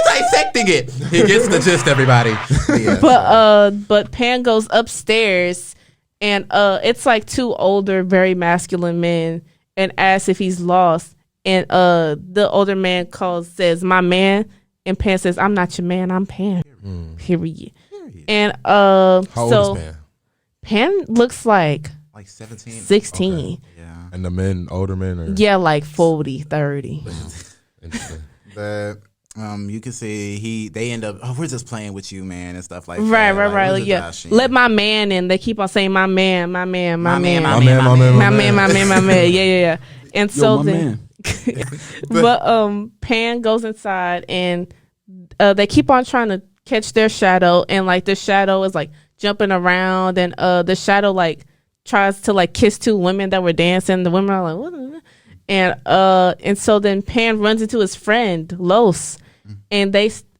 S1: dissecting it. He gets the gist, everybody.
S2: Yeah. But Pan goes upstairs, and it's like two older, very masculine men, and asks if he's lost. And the older man says, "My man," and Pan says, "I'm not your man. I'm Pan." Period. And
S3: how old is Pan?
S2: Pan looks like
S1: Like 17?
S2: 16.
S3: Okay.
S1: Yeah.
S3: And the men, older men, or
S2: Yeah, like 40, 30.
S3: interesting.
S1: But you can see they end up, we're just playing with you, man, and stuff like that.
S2: Right.
S1: Like, we're just
S2: Yeah.
S1: joshing.
S2: Let my man in. They keep on saying my man.
S1: My man.
S2: Yeah. And so
S4: my
S2: then, but Pan goes inside and they keep on trying to catch their shadow, and like the shadow is like jumping around, and the shadow like tries to like kiss two women that were dancing. The women are like, what? And so then Pan runs into his friend Los, and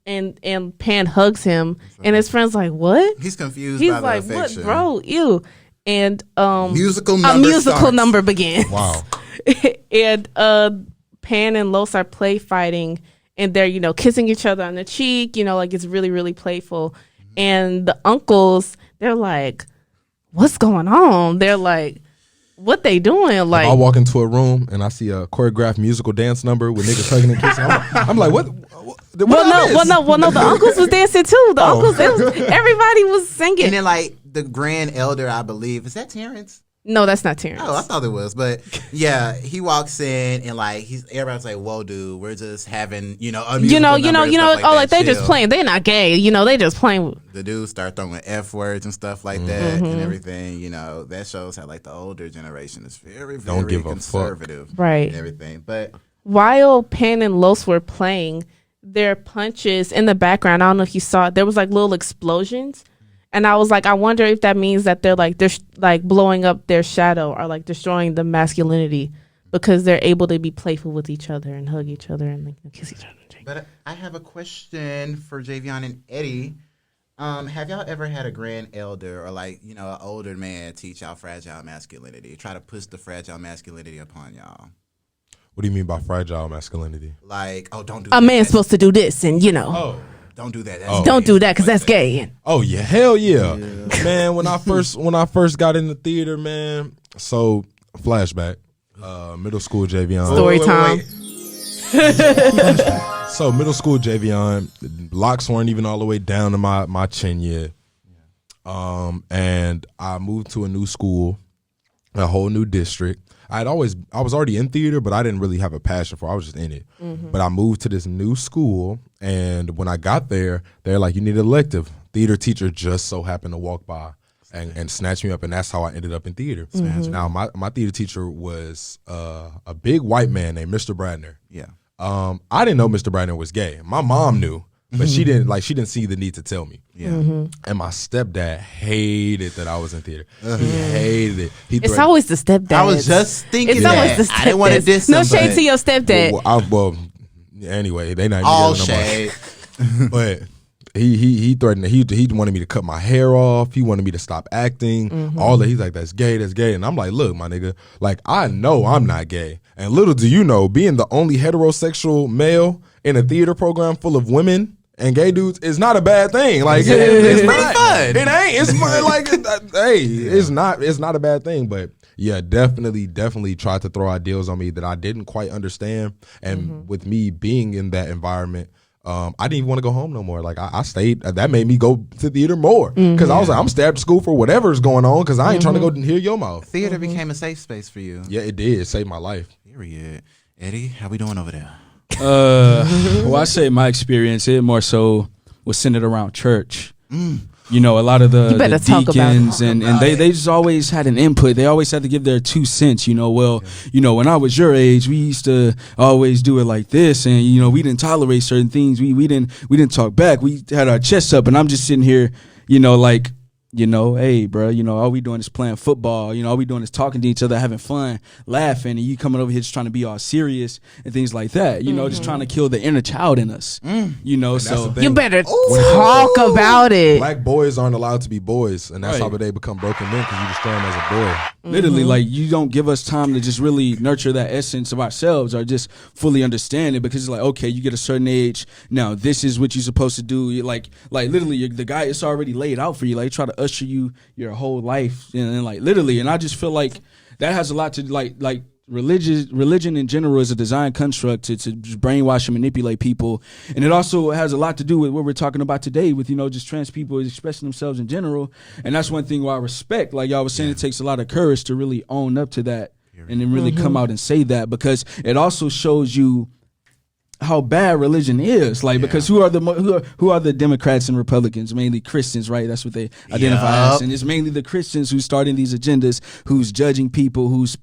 S2: and Pan hugs him, and his friend's like, what?
S1: He's confused.
S2: He's
S1: by
S2: like,
S1: the
S2: what,
S1: affection.
S2: bro? Ew. And
S1: Musical
S2: a
S1: number
S2: musical
S1: starts.
S2: number begins.
S3: Wow.
S2: And Pan and Los are play fighting, and they're kissing each other on the cheek. Like it's really, really playful. And the uncles, they're like, what's going on? They're like, what they doing? Like,
S3: If I walk into a room and I see a choreographed musical dance number with niggas hugging and kissing, I'm like, what?
S2: well, no. The uncles was dancing too. The uncles, everybody was singing.
S1: And then like the grand elder, I believe, is that Terrence?
S2: No, that's not Terrence.
S1: Oh, I thought it was, but yeah, he walks in and like everybody's like, "Whoa, dude, we're just having a musical number and stuff
S2: like they
S1: chill."
S2: just playing. They're not gay. They just playing.
S1: The dudes start throwing F words and stuff like that and everything. That shows how like the older generation is very, very
S3: Don't give a
S1: conservative,
S2: fuck. Right?
S1: And everything, but
S2: While Pan and Los were playing, their punches in the background, I don't know if you saw it, there was like little explosions. And I was like, I wonder if that means that they're like blowing up their shadow or like destroying the masculinity because they're able to be playful with each other and hug each other and like kiss each other.
S1: But I have a question for Javion and Eddie. Have y'all ever had a grand elder or like an older man teach y'all fragile masculinity, try to push the fragile masculinity upon y'all?
S3: What do you mean by fragile masculinity?
S1: Like, oh, don't do
S2: A
S1: that.
S2: man's supposed to do this and
S1: Don't do that.
S2: don't do that because that's gay.
S3: Oh yeah, hell yeah, man. When I first got in the theater, man. So flashback, middle school Javion.
S2: Story time.
S3: So middle school Javion, locks weren't even all the way down to my chin yet. And I moved to a new school, a whole new district. I was already in theater, but I didn't really have a passion for it. I was just in it. But I moved to this new school, and when I got there, they're like, you need an elective. Theater teacher just so happened to walk by and snatch me up, and that's how I ended up in theater. Now, my theater teacher was a big white man named Mr. Bradner.
S1: Yeah.
S3: I didn't know Mr. Bradner was gay. My mom knew, but she didn't see the need to tell me.
S1: Yeah.
S3: And my stepdad hated that I was in theater. He hated it.
S2: It's always the stepdad.
S1: I was just thinking
S2: It's
S1: that.
S2: always the stepdad.
S1: I didn't want to diss
S2: No
S1: him,
S2: shade
S1: but
S2: to your stepdad.
S3: Well, anyway, they not
S1: all
S3: together no more.
S1: shade.
S3: But he threatened. He wanted me to cut my hair off. He wanted me to stop acting. All that. He's like, that's gay. That's gay. And I'm like, look, my nigga. Like, I know I'm not gay. And little do you know, being the only heterosexual male in a theater program full of women and gay dudes is not a bad thing. Like, it's not fun. It ain't. It's fun. Like, hey, it's not a bad thing. But yeah, definitely tried to throw ideals on me that I didn't quite understand. And with me being in that environment, I didn't even want to go home no more. Like I stayed. That made me go to theater more because I was like, I'm stabbed to school for whatever's going on because I ain't trying to go hear your mouth.
S1: Theater became a safe space for you.
S3: Yeah, it did. It saved my life.
S1: Period. Eddie, how we doing over there?
S4: Well, I say my experience, it more so was centered around church. A lot of the deacons and they just always had an input. They always had to give their 2 cents. When I was your age, we used to always do it like this, and we didn't tolerate certain things. We didn't talk back. We had our chests up, and I'm just sitting here, like. Hey, bro, all we doing is playing football. All we doing is talking to each other, having fun, laughing, and you coming over here just trying to be all serious and things like that. Just trying to kill the inner child in us. So
S2: you better talk about it.
S3: Black boys aren't allowed to be boys, and that's
S4: Right.
S3: how they become broken men because you destroy them as a boy.
S4: Literally, like, you don't give us time to just really nurture that essence of ourselves or just fully understand it, because it's like, okay, you get a certain age, now this is what you're supposed to do. You're like literally, the guy, it's already laid out for you. Like, try to usher you your whole life, and like literally, and I just feel like that has a lot to like religion in general is a design construct to brainwash and manipulate people, and it also has a lot to do with what we're talking about today with just trans people expressing themselves in general. And that's one thing where I respect, like y'all was saying, it takes a lot of courage to really own up to that and then really come out and say that, because it also shows you how bad religion is, like, because who are the Democrats and Republicans? Mainly Christians, right? That's what they identify as, and it's mainly the Christians who's starting these agendas, who's judging people, who's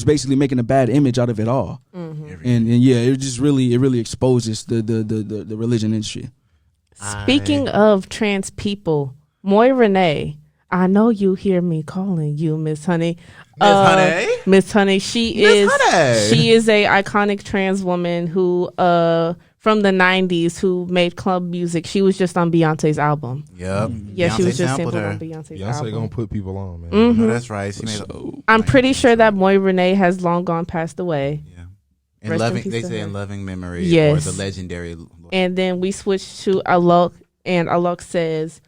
S4: basically making a bad image out of it all. And yeah, it just really exposes the religion industry.
S2: Speaking of trans people, Moy Renee, I know you hear me calling you Miss Honey. Miss Honey. She is a iconic trans woman who from the 90s who made club music. She was just on Beyonce's album.
S1: Yep.
S2: Yeah,
S1: Beyonce
S2: she was just
S1: sampled
S2: sampled
S1: her.
S2: on Beyonce's
S3: Beyonce
S2: album.
S3: gonna put people on, man.
S1: No, that's right. She made
S2: I'm pretty sure that Moy Renee has long gone passed away.
S1: yeah. In
S2: Rest in
S1: loving,
S2: peace
S1: they
S2: to
S1: say
S2: her.
S1: in loving memory,
S2: Yes.
S1: or the legendary.
S2: And then we switched to Alok, and Alok says,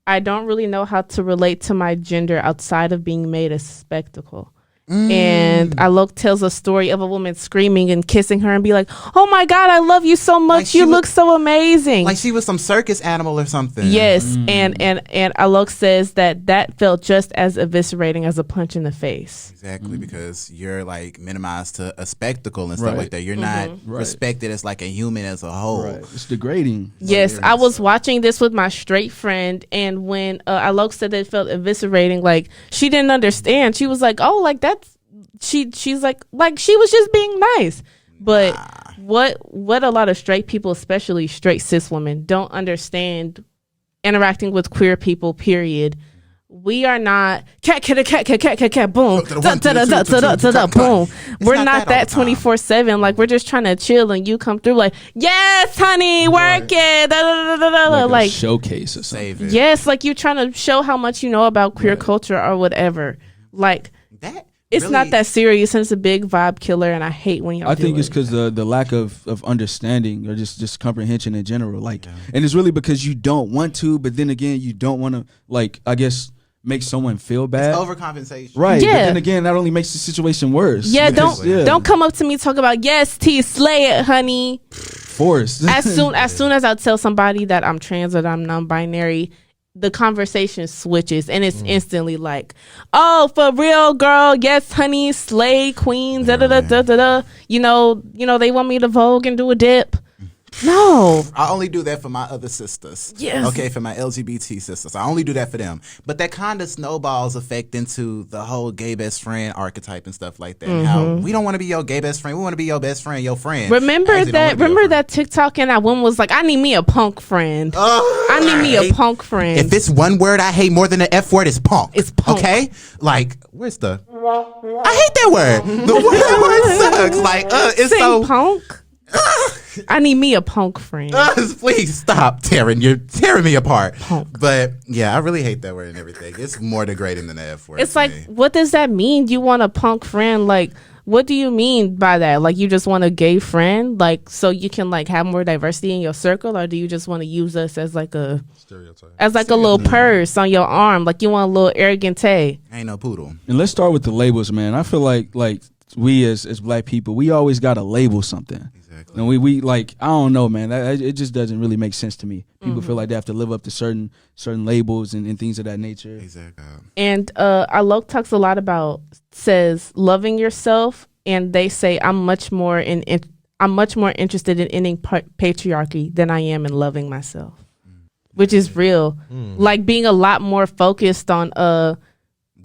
S2: I don't really know how to relate to my gender outside of being made a spectacle. And Alok tells a story of a woman screaming and kissing her and be like, oh my God, I love you so much.
S1: Like she
S2: you
S1: was-
S2: look so amazing.
S1: Like she was some circus animal or something.
S2: Yes. And Alok says that felt just as eviscerating as a punch in the face.
S1: Exactly, because you're like minimized to a spectacle and stuff like that. You're not respected as like a human as a whole.
S4: Right. It's degrading.
S2: Yes, I was watching this with my straight friend, and when Alok said that it felt eviscerating, like she didn't understand. She was like, "Oh, like that's she's like she was just being nice." But what a lot of straight people, especially straight cis women, don't understand interacting with queer people. Period. We are not cat boom boom. We're not that 24/7. Like we're just trying to chill, and you come through like, yes, honey, work it.
S4: Like a showcase or something.
S1: Save it.
S2: Yes, like you're trying to show how much you know about queer culture or whatever. Like
S1: That
S2: it's
S1: really-
S2: not that serious, and it's a big vibe killer. And I hate when y'all.
S4: I think
S2: do
S4: it's
S2: it.
S4: because the lack of understanding or just comprehension in general. Like, and it's really because you don't want to, but then again, you don't want to, like, I guess, make someone feel bad.
S1: overcompensation.
S4: Right.
S2: Yeah.
S4: But then again, that only makes the situation worse.
S2: Yeah,
S4: Because-
S2: don't come up to me talk about yes, T, slay it, honey.
S4: Force.
S2: As soon as I tell somebody that I'm trans or that I'm non-binary, the conversation switches and it's instantly like, oh, for real, girl, yes, honey, slay, queen, da da da da da da. You know, they want me to Vogue and do a dip. No.
S1: I only do that for my other sisters.
S2: Yes.
S1: Okay, for my LGBT sisters. I only do that for them. But that kind of snowballs effect into the whole gay best friend archetype and stuff like that. And how we don't want to be your gay best friend. We want to be your best friend, your friend.
S2: Remember
S1: I actually don't wanna be your
S2: Remember
S1: friend.
S2: that TikTok and that woman was like, I need me a punk friend. I need me a punk friend.
S1: If it's one word I hate more than the F word, it's punk.
S2: It's punk.
S1: Okay? Like, where's the... I hate that word. That word sucks. Like, it's
S2: Sing
S1: so...
S2: punk. I need me a punk friend.
S1: Please stop, Taryn. You're tearing me apart.
S2: Punk.
S1: But yeah, I really hate that word and everything. It's more degrading than the F word.
S2: It's
S1: to
S2: like,
S1: me.
S2: what does that mean? You want a punk friend? Like, what do you mean by that? Like, you just want a gay friend? Like, so you can like have more diversity in your circle, or do you just want to use us as like a
S3: Stereotype.
S2: a little purse on your arm? Like you want a little arrogant tay?
S1: Ain't no poodle.
S4: And let's start with the labels, man. I feel like we as black people, we always got to label something.
S1: Exactly.
S4: And we like, I don't know, man. It just doesn't really make sense to me. People feel like they have to live up to certain labels and things of that nature.
S1: Exactly.
S2: And Alok talks a lot about says loving yourself, and they say I'm much more interested in ending patriarchy than I am in loving myself, which is real. Like being a lot more focused on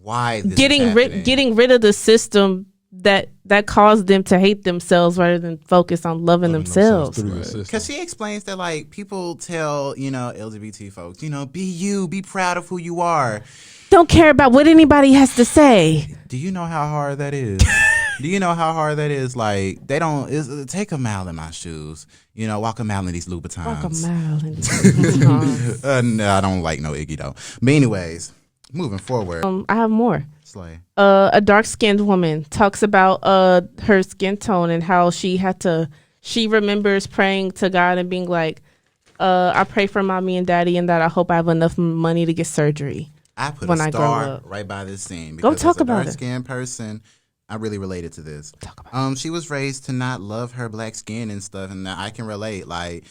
S1: Why this is
S2: getting
S1: happening.
S2: rid of the system that caused them to hate themselves rather than focus on loving themselves.
S3: through the system.
S1: Because she explains that, like, people tell, LGBT folks, be you, be proud of who you are.
S2: Don't care about what anybody has to say.
S1: Do you know how hard that is? Do you know how hard that is? Like, they don't, take a mile in my shoes. Walk a mile in these Louboutins.
S2: Walk a mile.
S1: No, I don't like no Iggy, though. But anyways, moving forward.
S2: I have more.
S1: Slay.
S2: A dark-skinned woman talks about her skin tone and how she remembers praying to God and being like, I pray for mommy and daddy and that I hope I have enough money to get surgery.
S1: I put
S2: when
S1: a
S2: I grow
S1: star
S2: up.
S1: right by this scene.
S2: Go
S1: Because
S2: talk
S1: as a
S2: about it.
S1: dark-skinned person, I really related to this. She was raised to not love her black skin and stuff, and I can relate. Like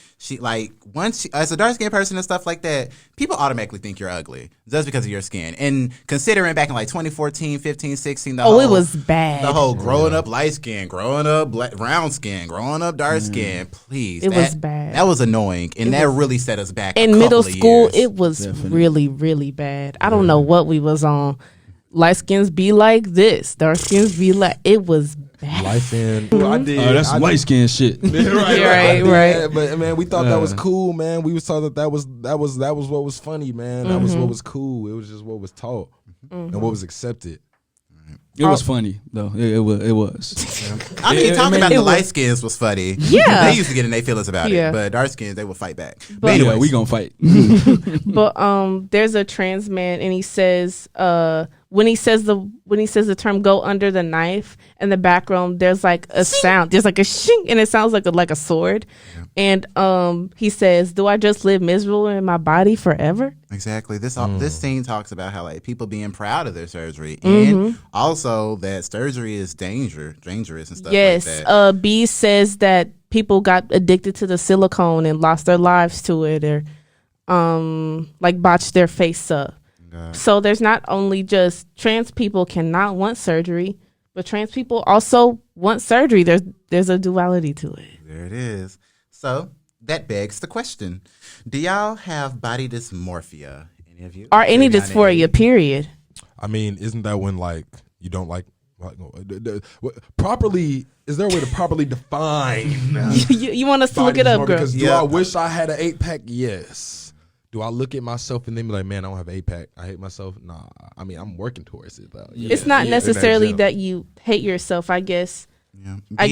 S1: as a dark skinned person and stuff like that, people automatically think you're ugly just because of your skin. And considering back in like 2014, 15, 16,
S2: it was bad.
S1: The whole growing up light skin, growing up brown skin, growing up dark skin. Please,
S2: it was bad.
S1: That was annoying, and that really set us back.
S2: In middle school, it was really, really bad. I don't know what we was on. Light skins be like this. Dark skins be like... It was bad.
S3: Light skin. I did.
S4: Oh, that's white skin shit.
S2: right.
S3: But man, we thought that was cool, man. We was taught that was what was funny, man. That was what was cool. It was just what was taught and what was accepted.
S4: It was funny though. It was.
S1: I mean, talking about the light skins was funny.
S2: Yeah,
S1: they used to get in their feelings about it, but dark skins they would fight back.
S2: But
S1: anyway,
S4: we gonna fight.
S2: But there's a trans man, and he says when he says the term "go under the knife" in the background, there's like a sound, there's like a shink, and it sounds like a sword. Yeah. And he says, "Do I just live miserable in my body forever?"
S1: Exactly. This scene talks about how like people being proud of their surgery, and also that surgery is dangerous and stuff.
S2: Yes.
S1: Like that.
S2: B says that people got addicted to the silicone and lost their lives to it, or like botched their face up. God. So there's not only just trans people cannot want surgery, but trans people also want surgery. There's a duality to it.
S1: There it is. So that begs the question: do y'all have body dysmorphia? Any of you?
S2: Or any dysphoria? Period.
S3: I mean, isn't that when like you don't like properly? Is there a way to properly define?
S2: you want us to look it up, girl?
S3: Because do I wish I had an 8-pack? Yes. Do I look at myself and then be like, man, I don't have an 8-pack. I hate myself. Nah. I mean, I'm working towards it though. Yeah.
S2: It's not necessarily that you hate yourself. I guess.
S1: Yeah.
S2: I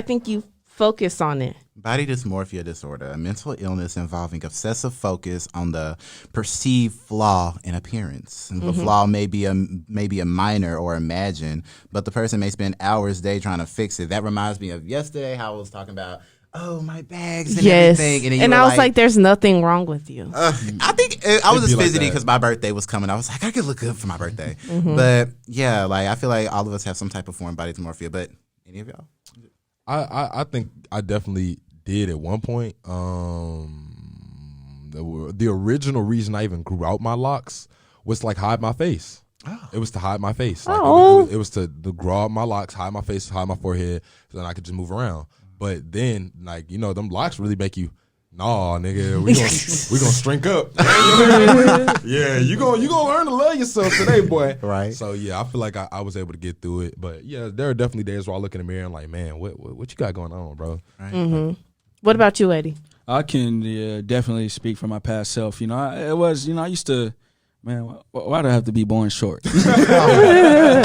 S2: think you focus on it.
S1: Body dysmorphia disorder, a mental illness involving obsessive focus on the perceived flaw in appearance. And the flaw may be a minor or imagined, but the person may spend hours a day trying to fix it. That reminds me of yesterday how I was talking about, my bags and everything.
S2: And I was like, there's nothing wrong with you.
S1: I think I was just fidgety because my birthday was coming. I was like, I could look good for my birthday. But yeah, like I feel like all of us have some type of form of body dysmorphia, but any of y'all?
S3: I think I definitely did at one point. The original reason I even grew out my locks was to, like, hide my face. Oh. It was to hide my face. Like, it was to grow out my locks, hide my face, hide my forehead, so then I could just move around. But then, like, them locks really make you, nah, nigga, we gonna strength up. Yeah, you gonna learn to love yourself today, boy.
S1: Right.
S3: So yeah, I feel like I was able to get through it. But yeah, there are definitely days where I look in the mirror and like, man, what you got going on, bro?
S1: Right.
S2: Like, what about you, Eddie?
S4: I can definitely speak for my past self. I used to, man, why do I have to be born short?
S1: I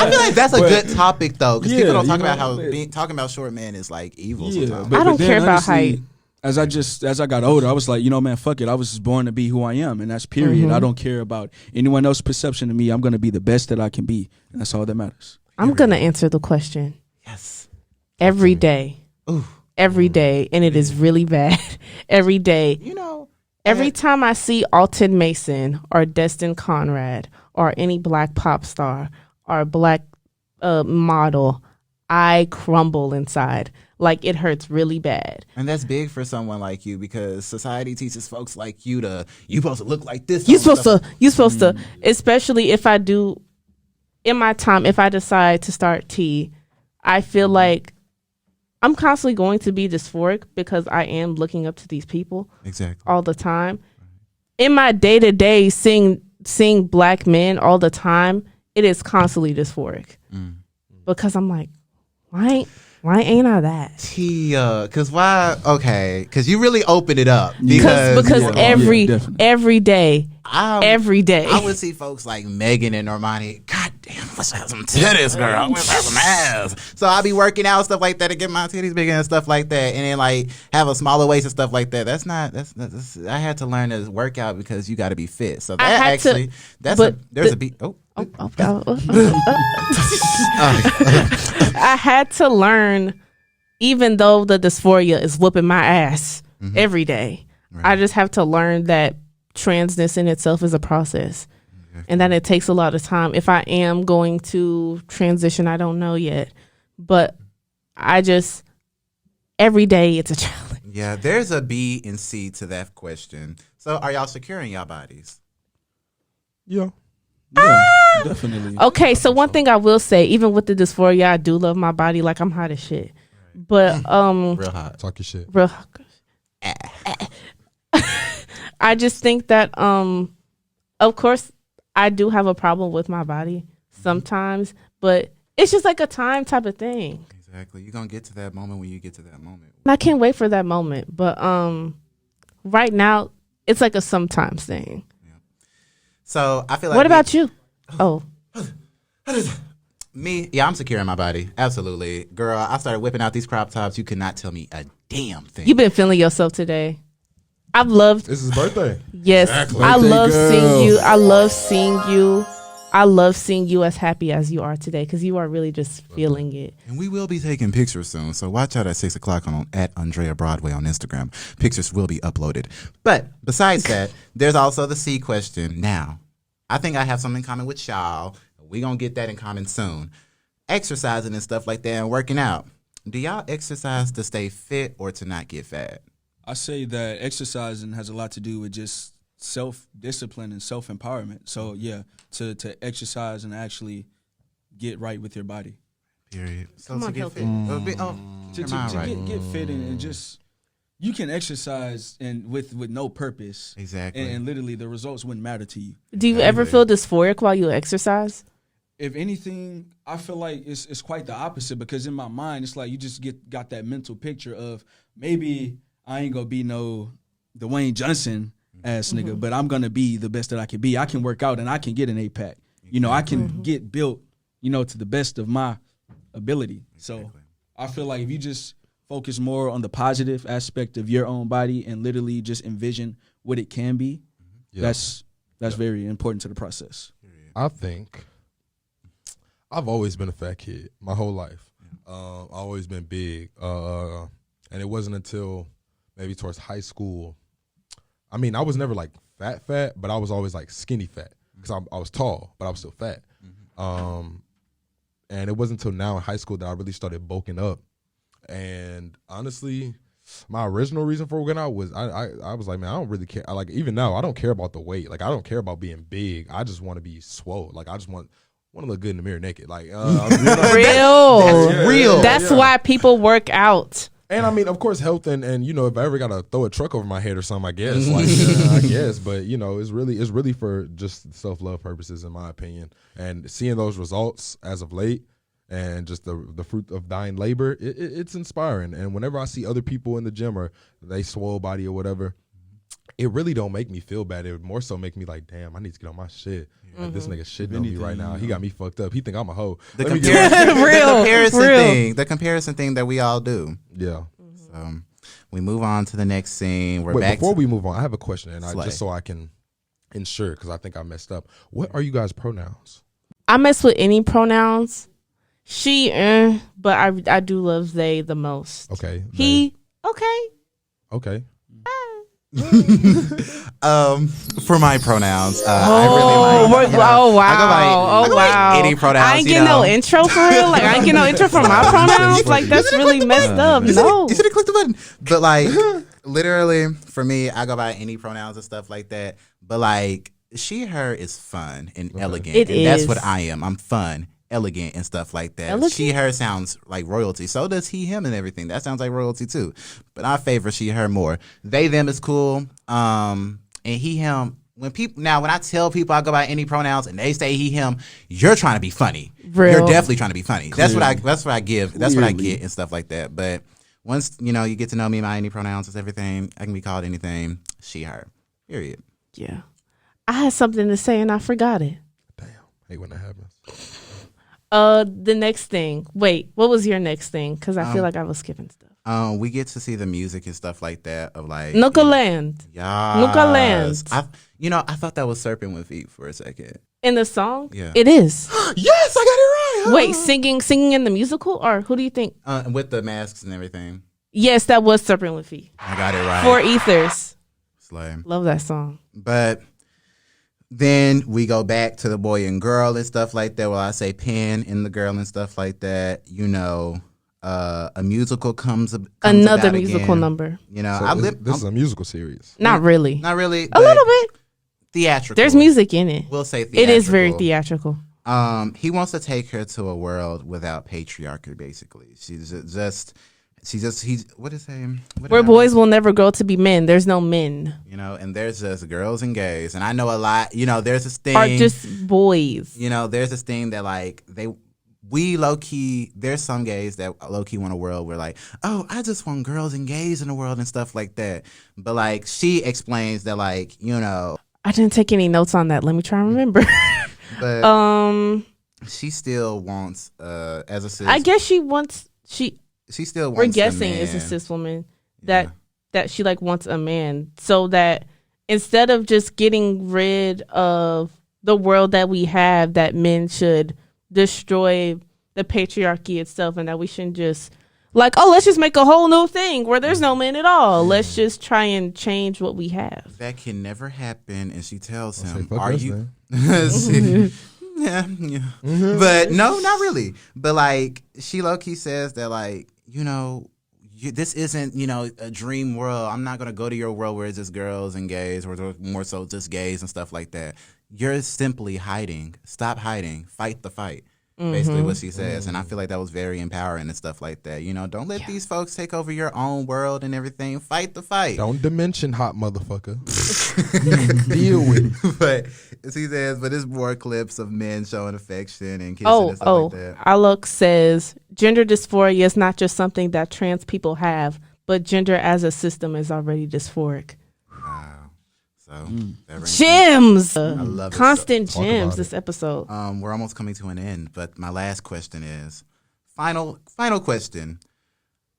S1: feel like that's a good topic though, because people don't talk about how talking about short man is like evil.
S4: Yeah,
S2: I don't care about height.
S4: As I got older, I was like, man, fuck it. I was born to be who I am, and that's period. I don't care about anyone else's perception of me. I'm going to be the best that I can be, and that's all that matters.
S2: I'm going to answer the question.
S1: Yes.
S2: Every day.
S1: Ooh.
S2: Every day, and it is really bad. Every day. Every time I see Alton Mason or Destin Conrad or any black pop star or black model, I crumble inside. Like, it hurts really bad.
S1: And that's big for someone like you, because society teaches folks like you supposed to look like this.
S2: You're supposed to, especially if I do, in my time, if I decide to start tea, I feel like I'm constantly going to be dysphoric because I am looking up to these people all the time. In my day-to-day, seeing black men all the time, it is constantly dysphoric. Because I'm like, why ain't I that?
S1: Because why? Okay, because you really open it up. Because
S2: every day, I
S1: would see folks like Megan and Normani. God damn, let's have some titties, girl. Let's have some ass. So I'll be working out stuff like that to get my titties bigger and stuff like that, and then like have a smaller waist and stuff like that. That's I had to learn to work out because you got to be fit. So that there's a beat.
S2: I had to learn, even though the dysphoria is whooping my ass every day. Right. I just have to learn that transness in itself is a process. and that it takes a lot of time. If I am going to transition, I don't know yet, but every day it's a challenge.
S1: Yeah, there's a B and C to that question. So are y'all secure in y'all bodies?
S3: Yeah.
S4: Definitely.
S2: Okay, so one thing I will say, even with the dysphoria, I do love my body. Like, I'm hot as shit. But
S1: Real hot.
S3: Talk your shit.
S2: real I just think that of course I do have a problem with my body sometimes, but it's just like a time type of thing.
S1: Exactly. You're going to get to that moment when you get to that moment.
S2: And I can't wait for that moment. But right now it's like a sometimes thing.
S1: So I feel like
S2: what about you? Oh.
S1: Me, yeah, I'm secure in my body. Absolutely. Girl, I started whipping out these crop tops. You could not tell me a damn thing.
S2: You've been feeling yourself today. I've loved.
S3: It's his birthday.
S2: Yes.
S3: Exactly.
S2: I
S4: Birthday
S2: love
S4: girl.
S2: seeing you. I love seeing you. I love seeing you as happy as you are today because you are really just feeling it.
S1: And we will be taking pictures soon, so watch out at 6 o'clock at Aundrea Broadway on Instagram. Pictures will be uploaded. But besides that, there's also the C question. Now, I think I have something in common with y'all. We're going to get that in common soon. Exercising and stuff like that and working out. Do y'all exercise to stay fit or to not get fat?
S4: I say that exercising has a lot to do with just self-discipline and self-empowerment. So, yeah, to exercise and actually get right with your body.
S1: Period. So
S2: Come
S1: to
S2: on,
S1: get
S2: healthy.
S1: fit.
S4: Get fit and just you can exercise and with no purpose.
S1: Exactly.
S4: And literally the results wouldn't matter to you.
S2: Do you ever feel dysphoric while you exercise?
S4: If anything, I feel like it's quite the opposite because in my mind it's like you just got that mental picture of maybe I ain't gonna be no Dwayne Johnson ass nigga, but I'm gonna be the best that I can be. I can work out and I can get an 8-pack. You know, I can get built, to the best of my ability. So I feel like if you just focus more on the positive aspect of your own body and literally just envision what it can be, that's very important to the process.
S3: I think I've always been a fat kid my whole life. I've always been big. And it wasn't until maybe towards high school. I mean, I was never like fat, but I was always like skinny fat because I was tall, but I was still fat. And it wasn't until now in high school that I really started bulking up. And honestly, my original reason for working out was I was like, man, I don't really care. Even now, I don't care about the weight. Like, I don't care about being big. I just want to be swole. Like, I just want to look good in the mirror naked. Like,
S2: Real. That's why people work out.
S3: And I mean, of course, health and if I ever gotta throw a truck over my head or something, I guess. I guess. But it's really for just self-love purposes, in my opinion. And seeing those results as of late, and just the fruit of dying labor, it's inspiring. And whenever I see other people in the gym or they swole body or whatever, it really don't make me feel bad. It would more so make me like, damn, I need to get on my shit. Like, this nigga shitting on me right now. He got me fucked up. He think I'm a hoe.
S1: The comparison thing that we all do.
S3: Yeah.
S1: So we move on to the next scene.
S3: Before we move on, I have a question, and just so I can ensure, because I think I messed up. What are you guys' pronouns?
S2: I mess with any pronouns. She, but I do love they the most.
S3: Okay.
S2: He, okay.
S3: Okay.
S1: For my pronouns, I really like.
S2: I go
S1: by any pronouns.
S2: I ain't getting no intro for real. Like, I ain't getting no intro for my pronouns. Like, that's really messed up. No,
S1: you should have clicked the button. But like, literally, for me, I go by any pronouns and stuff like that. But like, she, her is fun and elegant.
S2: It
S1: and
S2: is.
S1: That's what I am. I'm fun, elegant, and stuff like that.
S2: Elegant?
S1: She, her sounds like royalty. So does he, him, and everything. That sounds like royalty too. But I favor she, her more. They, them is cool. And he, him. When I tell people I go by any pronouns and they say he, him, you're trying to be funny.
S2: Real.
S1: You're definitely trying to be funny.
S4: Clearly.
S1: That's what I give. That's what I get and stuff like that. But once you get to know me, my any pronouns is everything. I can be called anything. She, her. Period.
S2: yeah. I had something to say and I forgot it.
S3: Damn. Hate when that happens.
S2: The next thing. Wait, what was your next thing? Because I feel like I was skipping stuff.
S1: We get to see the music and stuff like that of like
S2: Nuka Land.
S1: Yeah.
S2: Nuka Land.
S1: I thought that was Serpent with Feet for a second.
S2: In the song?
S1: Yeah.
S2: It is.
S1: Yes, I got it right.
S2: Wait, singing in the musical? Or who do you think?
S1: With the masks and everything.
S2: Yes, that was Serpent with Feet.
S1: I got it right.
S2: For Ethers.
S1: Slay.
S2: Love that song.
S1: But Then we go back to the boy and girl and stuff like that. Well, I say Penn and the girl and stuff like that. A musical comes
S2: Another
S1: about
S2: musical
S1: again.
S2: number.
S3: This is a musical series.
S2: Not really.
S1: Not really.
S2: A little bit.
S1: Theatrical.
S2: There's music in it.
S1: We'll say theatrical.
S2: It is very theatrical.
S1: He wants to take her to a world without patriarchy, basically. He's what is it?
S2: Where boys will never grow to be men. There's no men.
S1: And there's just girls and gays. And I know a lot, there's this thing.
S2: Or just boys.
S1: There's this thing that like we low key, there's some gays that low key want a world where like, oh, I just want girls and gays in the world and stuff like that. But like she explains that like,
S2: I didn't take any notes on that. Let me try and remember.
S1: But she still wants as a cis.
S2: I guess she still wants. We're guessing
S1: a
S2: it's a cis woman that she like wants a man, so that instead of just getting rid of the world that we have, that men should destroy the patriarchy itself, and that we shouldn't just like, oh, let's just make a whole new thing where there's no men at all. Let's just try and change what we have.
S1: That can never happen. And she tells him,
S3: "Are you?"
S1: Yeah. But no, not really. But like she low key says that like, this isn't, a dream world. I'm not going to go to your world where it's just girls and gays, or more so just gays and stuff like that. You're simply hiding. Stop hiding. Fight the fight. Basically what she says. And I feel like that was very empowering and stuff like that. Don't let these folks take over your own world and everything. Fight the fight.
S3: Don't dimension hot motherfucker. Deal with it.
S1: But she says, but there's more clips of men showing affection and kissing and stuff like that.
S2: Alok says, gender dysphoria is not just something that trans people have, but gender as a system is already dysphoric.
S1: Wow. So
S2: gems.
S1: I love
S2: constant
S1: so,
S2: gems this episode.
S1: We're almost coming to an end, but my last question is final question.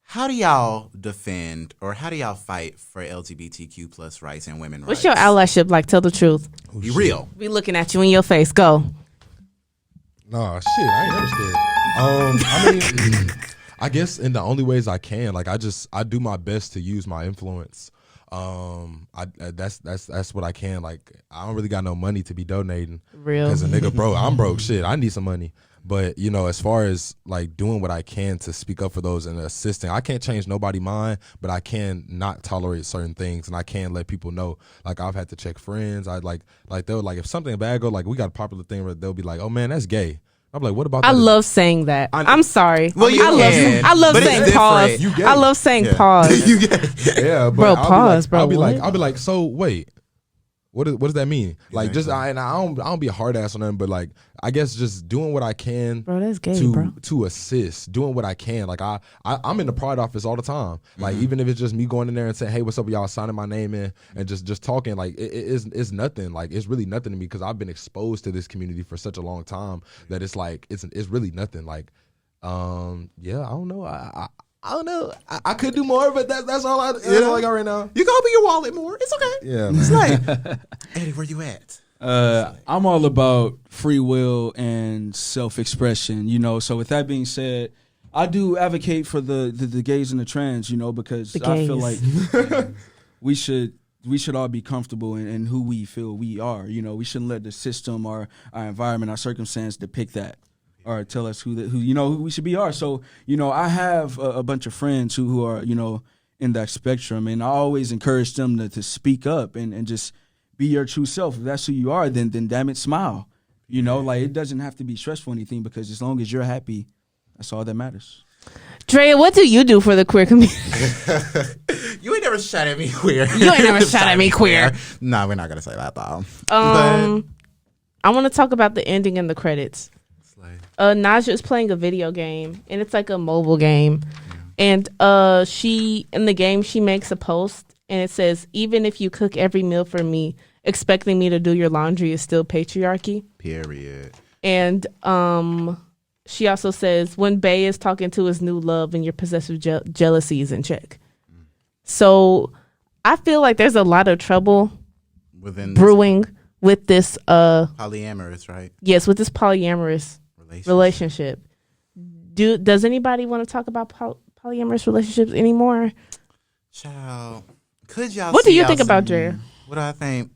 S1: How do y'all defend or how do y'all fight for LGBTQ plus rights and women rights?
S2: What's your allyship like? Tell the truth.
S1: Be real.
S2: We looking at you in your face. Go.
S3: Nah, shit, I ain't never scared. I mean, I guess in the only ways I can, like I do my best to use my influence. That's what I can. Like, I don't really got no money to be donating.
S2: Real.
S3: As a nigga broke. I'm broke. Shit, I need some money. But as far as like doing what I can to speak up for those and assisting, I can't change nobody's mind, but I can not tolerate certain things, and I can let people know. Like, I've had to check friends. I like they'll like if something bad go, like we got a popular thing where they'll be like, oh man, that's gay. I'm like, what about that?
S2: I love saying that. I'm sorry.
S1: Well,
S2: I love saying pause. I love saying pause.
S3: Yeah, but
S2: bro, pause, bro.
S3: I'll be like, so wait, what does that mean? Like, just I don't be a hard ass on them, but like, I guess just doing what I can,
S2: bro. That's gay,
S3: to assist, doing what I can. Like I'm in the Pride office all the time. Like even if it's just me going in there and saying, hey, what's up, y'all, signing my name in and just talking. Like it's nothing. Like it's really nothing to me because I've been exposed to this community for such a long time that it's like it's really nothing. Like yeah, I don't know. I don't know. I could do more, but that's all I got right now.
S1: You can open your wallet more. It's okay.
S3: Yeah,
S1: it's like, Eddie, where you at?
S4: I'm all about free will and self-expression, so with that being said, I do advocate for the gays and the trans, because I feel like we should all be comfortable in who we feel we are. We shouldn't let the system or our environment, our circumstance depict that or tell us who we should be are. So, I have a bunch of friends who are, in that spectrum, and I always encourage them to speak up and just be your true self. If that's who you are, then damn it, smile. Like it doesn't have to be stressful or anything because as long as you're happy, that's all that matters.
S2: Drea, what do you do for the queer community?
S1: You ain't never shot at me queer.
S2: You ain't never shot at me queer.
S1: No, we're not gonna say that though.
S2: I want to talk about the ending and the credits. Naja is playing a video game, and it's like a mobile game. Yeah. And she in the game she makes a post, and it says, "Even if you cook every meal for me, expecting me to do your laundry is still patriarchy."
S1: Period.
S2: And she also says, "When Bae is talking to his new love, and your possessive jealousy is in check." So I feel like there's a lot of trouble brewing with this
S1: polyamorous, right?
S2: Yes, with this polyamorous relationship. Does anybody want to talk about polyamorous relationships anymore?
S1: Child, could y'all?
S2: What do you think about Drea?
S1: What do I think?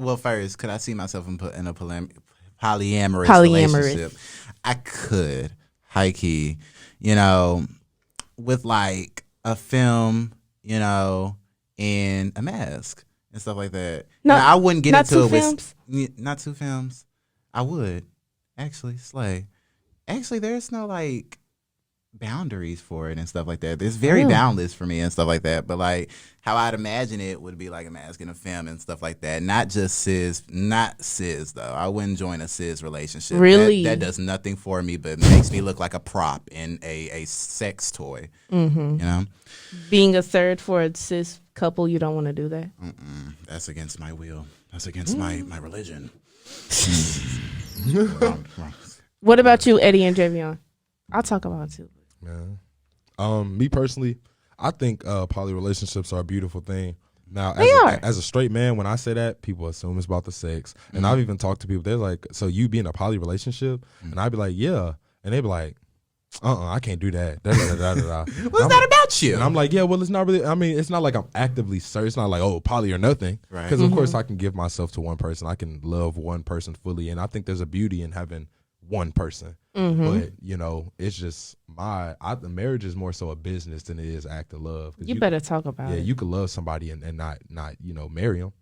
S1: Well, first, could I see myself in a polyamorous relationship? I could, high key, with like a film, and a mask and stuff like that. No, I wouldn't get into it with not two films. I would actually slay. Actually, there's no like boundaries for it and stuff like that. It's very boundless for me and stuff like that. But like how I'd imagine it would be like a mask in a film and stuff like that. Not just not cis though. I wouldn't join a cis relationship.
S2: Really?
S1: That does nothing for me, but makes me look like a prop in a sex toy. Mm-hmm.
S2: Being a third for a cis couple, you don't want to do that?
S1: That's against my will. That's against my religion. Wrong.
S2: What about you, Eddie and Javion? I'll talk about it too.
S3: Yeah. Me personally, I think poly relationships are a beautiful thing. Now, as a straight man, when I say that, people assume it's about the sex. And I've even talked to people, they're like, so you be in a poly relationship? And I'd be like, yeah. And they'd be like, I can't do that.
S1: What's that about you?
S3: And I'm like, yeah, well, it's not really, it's not like I'm actively searching. It's not like, oh, poly or nothing. Right. Because, of course, I can give myself to one person. I can love one person fully. And I think there's a beauty in having one person. But, it's just the marriage is more so a business than it is act of love.
S2: You better talk about it.
S3: Yeah, you could love somebody and not marry them.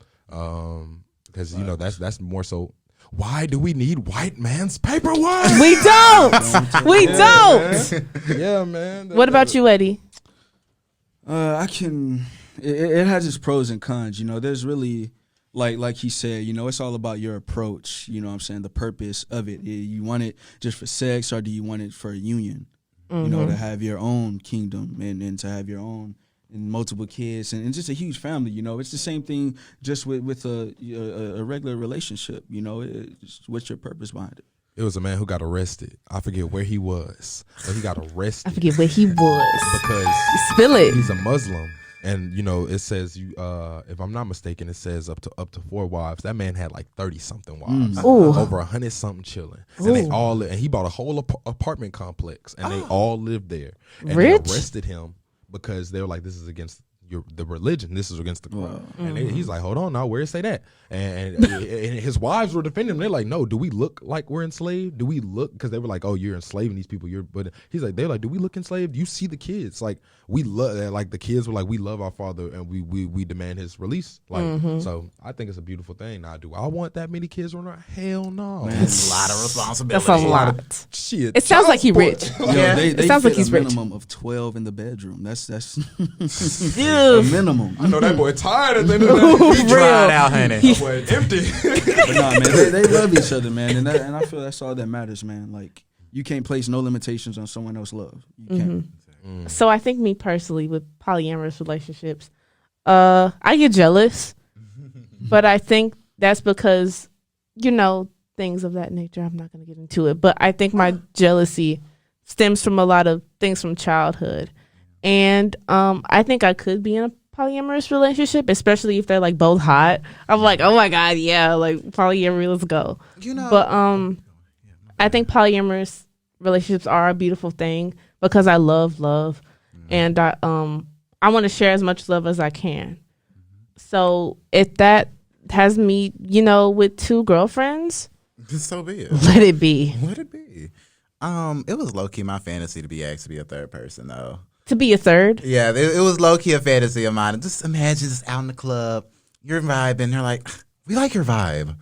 S3: Because, that's more so. Why do we need white man's paperwork?
S2: We don't. We don't.
S3: Yeah, man.
S2: What about you, Eddie?
S4: It has its pros and cons. There's really, like he said, it's all about your approach. You know what I'm saying? The purpose of it. You want it just for sex, or do you want it for a union? To have your own kingdom and to have your own and multiple kids and just a huge family. It's the same thing just with a regular relationship. What's your purpose behind it?
S3: It was a man who got arrested. I forget where he was, but he got arrested.
S2: I forget where he was
S3: because
S2: spill it.
S3: He's a Muslim, and it says if I'm not mistaken, it says up to 4 wives. That man had like 30-something wives, over 100-something children, and they all and he bought a whole apartment complex, and they all lived there. And
S2: Rich?
S3: They arrested him because they were like, this is against the religion. This is against the Quran. And he's like, hold on now, where it say that? And his wives were defending him. They're like, no, do we look like we're enslaved? Do we look? Because they were like, oh, you're enslaving these people. But he's like, they're like, do we look enslaved? You see the kids. Like, we love, like the kids were like, we love our father and we demand his release. Like, so I think it's a beautiful thing. Now, do I want that many kids running around? Hell no.
S1: Man, it's a lot of responsibility.
S2: That's a lot.
S3: Shit.
S2: It sounds like he's rich.
S4: It
S2: sounds like he's rich.
S4: Minimum of 12 in the bedroom. That's
S2: a
S4: minimum.
S3: I know that boy tired at the end of the day.
S1: He dried out, honey.
S3: That boy empty.
S4: But nah, man, they love each other, man, and I feel that's all that matters, man. Like, you can't place no limitations on someone else's love. You can't.
S2: So I think me personally with polyamorous relationships, I get jealous, but I think that's because things of that nature. I'm not going to get into it, but I think my jealousy stems from a lot of things from childhood. And I think I could be in a polyamorous relationship, especially if they're like both hot. I'm like, oh my God, yeah, like polyamory, let's go. But I think polyamorous relationships are a beautiful thing because I love love, and I want to share as much love as I can. So if that has me, with 2 girlfriends,
S1: so be it.
S2: Let it be.
S1: Let it be. It was low key my fantasy to be asked to be a third person though.
S2: To be a third?
S1: Yeah, it was low-key a fantasy of mine. Just imagine just out in the club, you're vibing, they're like, we like your vibe.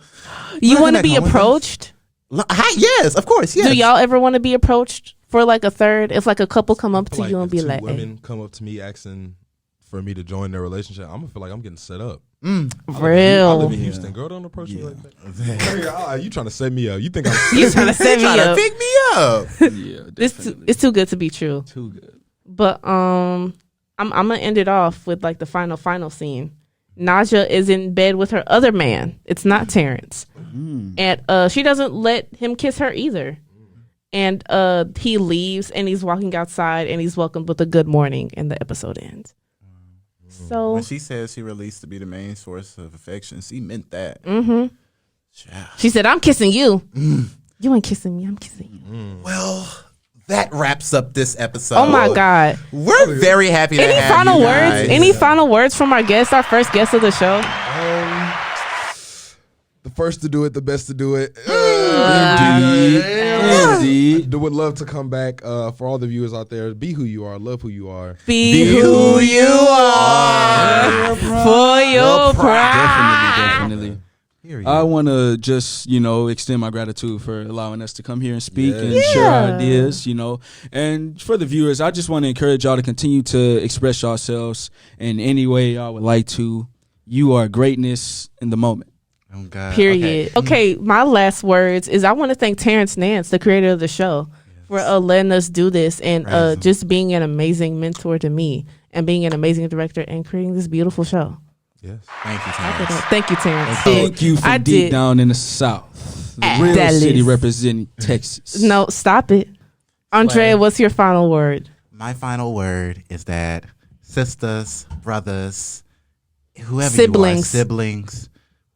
S2: You want to be approached?
S1: Yes, of course, yes.
S2: Do y'all ever want to be approached for like a third? If like a couple come up to you and be like,
S3: women come up to me asking for me to join their relationship, I'm going to feel like I'm getting set up.
S2: Real.
S3: I live in Houston. Girl, don't approach me like that. You trying to set me up. You think I'm
S2: you trying to set me up.
S1: Pick me up.
S4: Yeah, definitely.
S2: It's too good to be true.
S4: Too good.
S2: But I'm gonna end it off with like the final scene. Naja is in bed with her other man. It's not Terrence, and she doesn't let him kiss her either. And he leaves, and he's walking outside, and he's welcomed with a good morning, and the episode ends. So
S1: when she says she released to be the main source of affection, she meant that.
S2: She said, "I'm kissing you. You ain't kissing me. I'm kissing you."
S1: Well, that wraps up this episode.
S2: Oh my God.
S1: We're very happy to have
S2: final
S1: you
S2: words?
S1: guys.
S2: Any final words from our guest, our first guest of the show?
S3: The first to do it, the best to do it.
S4: Indeed.
S3: Would love to come back. For all the viewers out there, be who you are, love who you are.
S2: Be who you are for your pride.
S4: Definitely. I want to just, extend my gratitude for allowing us to come here and speak and share our ideas, And for the viewers, I just want to encourage y'all to continue to express yourselves in any way y'all would like to. You are greatness in the moment.
S1: Oh God.
S2: Period. Okay, my last words is I want to thank Terrence Nance, the creator of the show, for letting us do this and just being an amazing mentor to me and being an amazing director and creating this beautiful show.
S3: Yes.
S1: Thank you, Terrence.
S2: Thank you, Terrence.
S4: Thank you for deep down in the South, the real
S2: Dallas.
S4: city representing Texas.
S2: No, stop it. Andrea, what's your final word?
S1: My final word is that sisters, brothers, whoever
S2: Siblings.
S1: you are, siblings,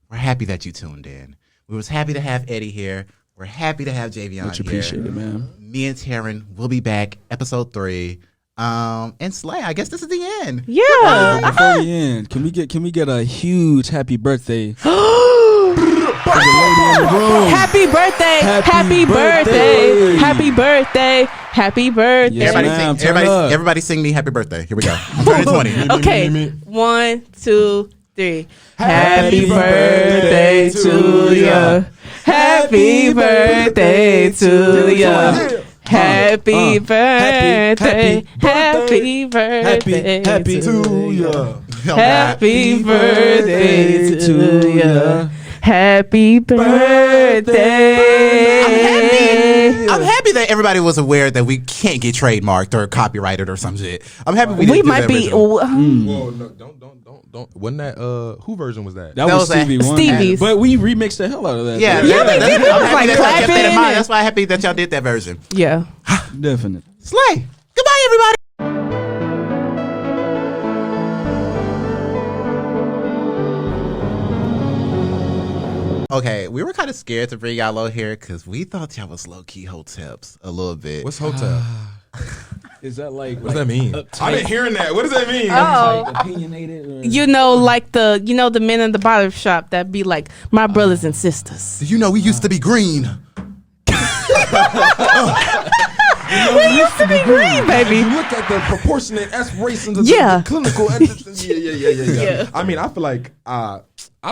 S1: we're happy that you tuned in. We was happy to have Eddie here. We're happy to have Javion
S4: Much
S1: here.
S4: appreciated, man.
S1: Me and Taryn will be back, episode 3. And Slay, I guess this is the end.
S2: Yeah.
S4: Before we end, can we get a huge happy birthday?
S2: Happy birthday. Happy birthday. Happy birthday. Happy birthday.
S4: Yes, ma'am.
S1: Everybody sing me happy birthday. Here we go. Turn 20.
S2: Okay. 1, 2, 3. Happy birthday to you. Happy birthday to you. Happy birthday. Happy birthday
S4: to you.
S2: Happy birthday to you. Happy birthday.
S1: I'm happy that everybody was aware that we can't get trademarked or copyrighted or some shit. I'm happy we didn't do
S2: might
S1: that
S2: be.
S1: original.
S3: Whoa, no, don't. Wasn't that who version was that?
S4: That was Stevie Wonder.
S2: Stevie's.
S4: But we remixed the hell out of that.
S1: Yeah,
S2: Yeah, we did. It was
S1: I'm
S2: like
S1: happy that y'all kept that in
S2: clapping
S1: mind.
S2: and-
S1: That's why I'm happy that y'all did that version.
S2: Yeah.
S4: Definitely.
S1: Slay. Goodbye, everybody. Okay, we were kind of scared to bring y'all out here because we thought y'all was low-key hoteps a little bit.
S3: What's hotel?
S4: Is that like?
S3: What does that mean? I've been hearing that. What does that mean?
S4: Opinionated? Or?
S2: Like the men in the barber shop that be like, my brothers and sisters.
S1: You know, we used to be green.
S2: We used to be green, baby.
S3: You look at the proportionate aspirations of
S2: Yeah.
S3: the clinical. Yeah.
S2: Yeah.
S3: I mean, I feel like I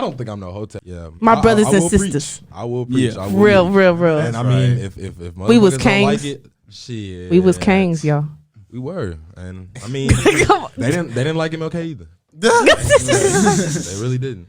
S3: don't think I'm no hotel. Yeah,
S2: My brothers
S3: I
S2: and
S3: will
S2: sisters.
S3: Preach. I will preach.
S4: Yeah.
S3: I will
S2: Real.
S3: And I mean, if
S2: We was
S3: motherfuckers don't like
S2: kings.
S3: it, shit.
S2: We was kings, y'all.
S3: We were, and I mean,
S2: Come on.
S3: they didn't like MLK either. They really didn't.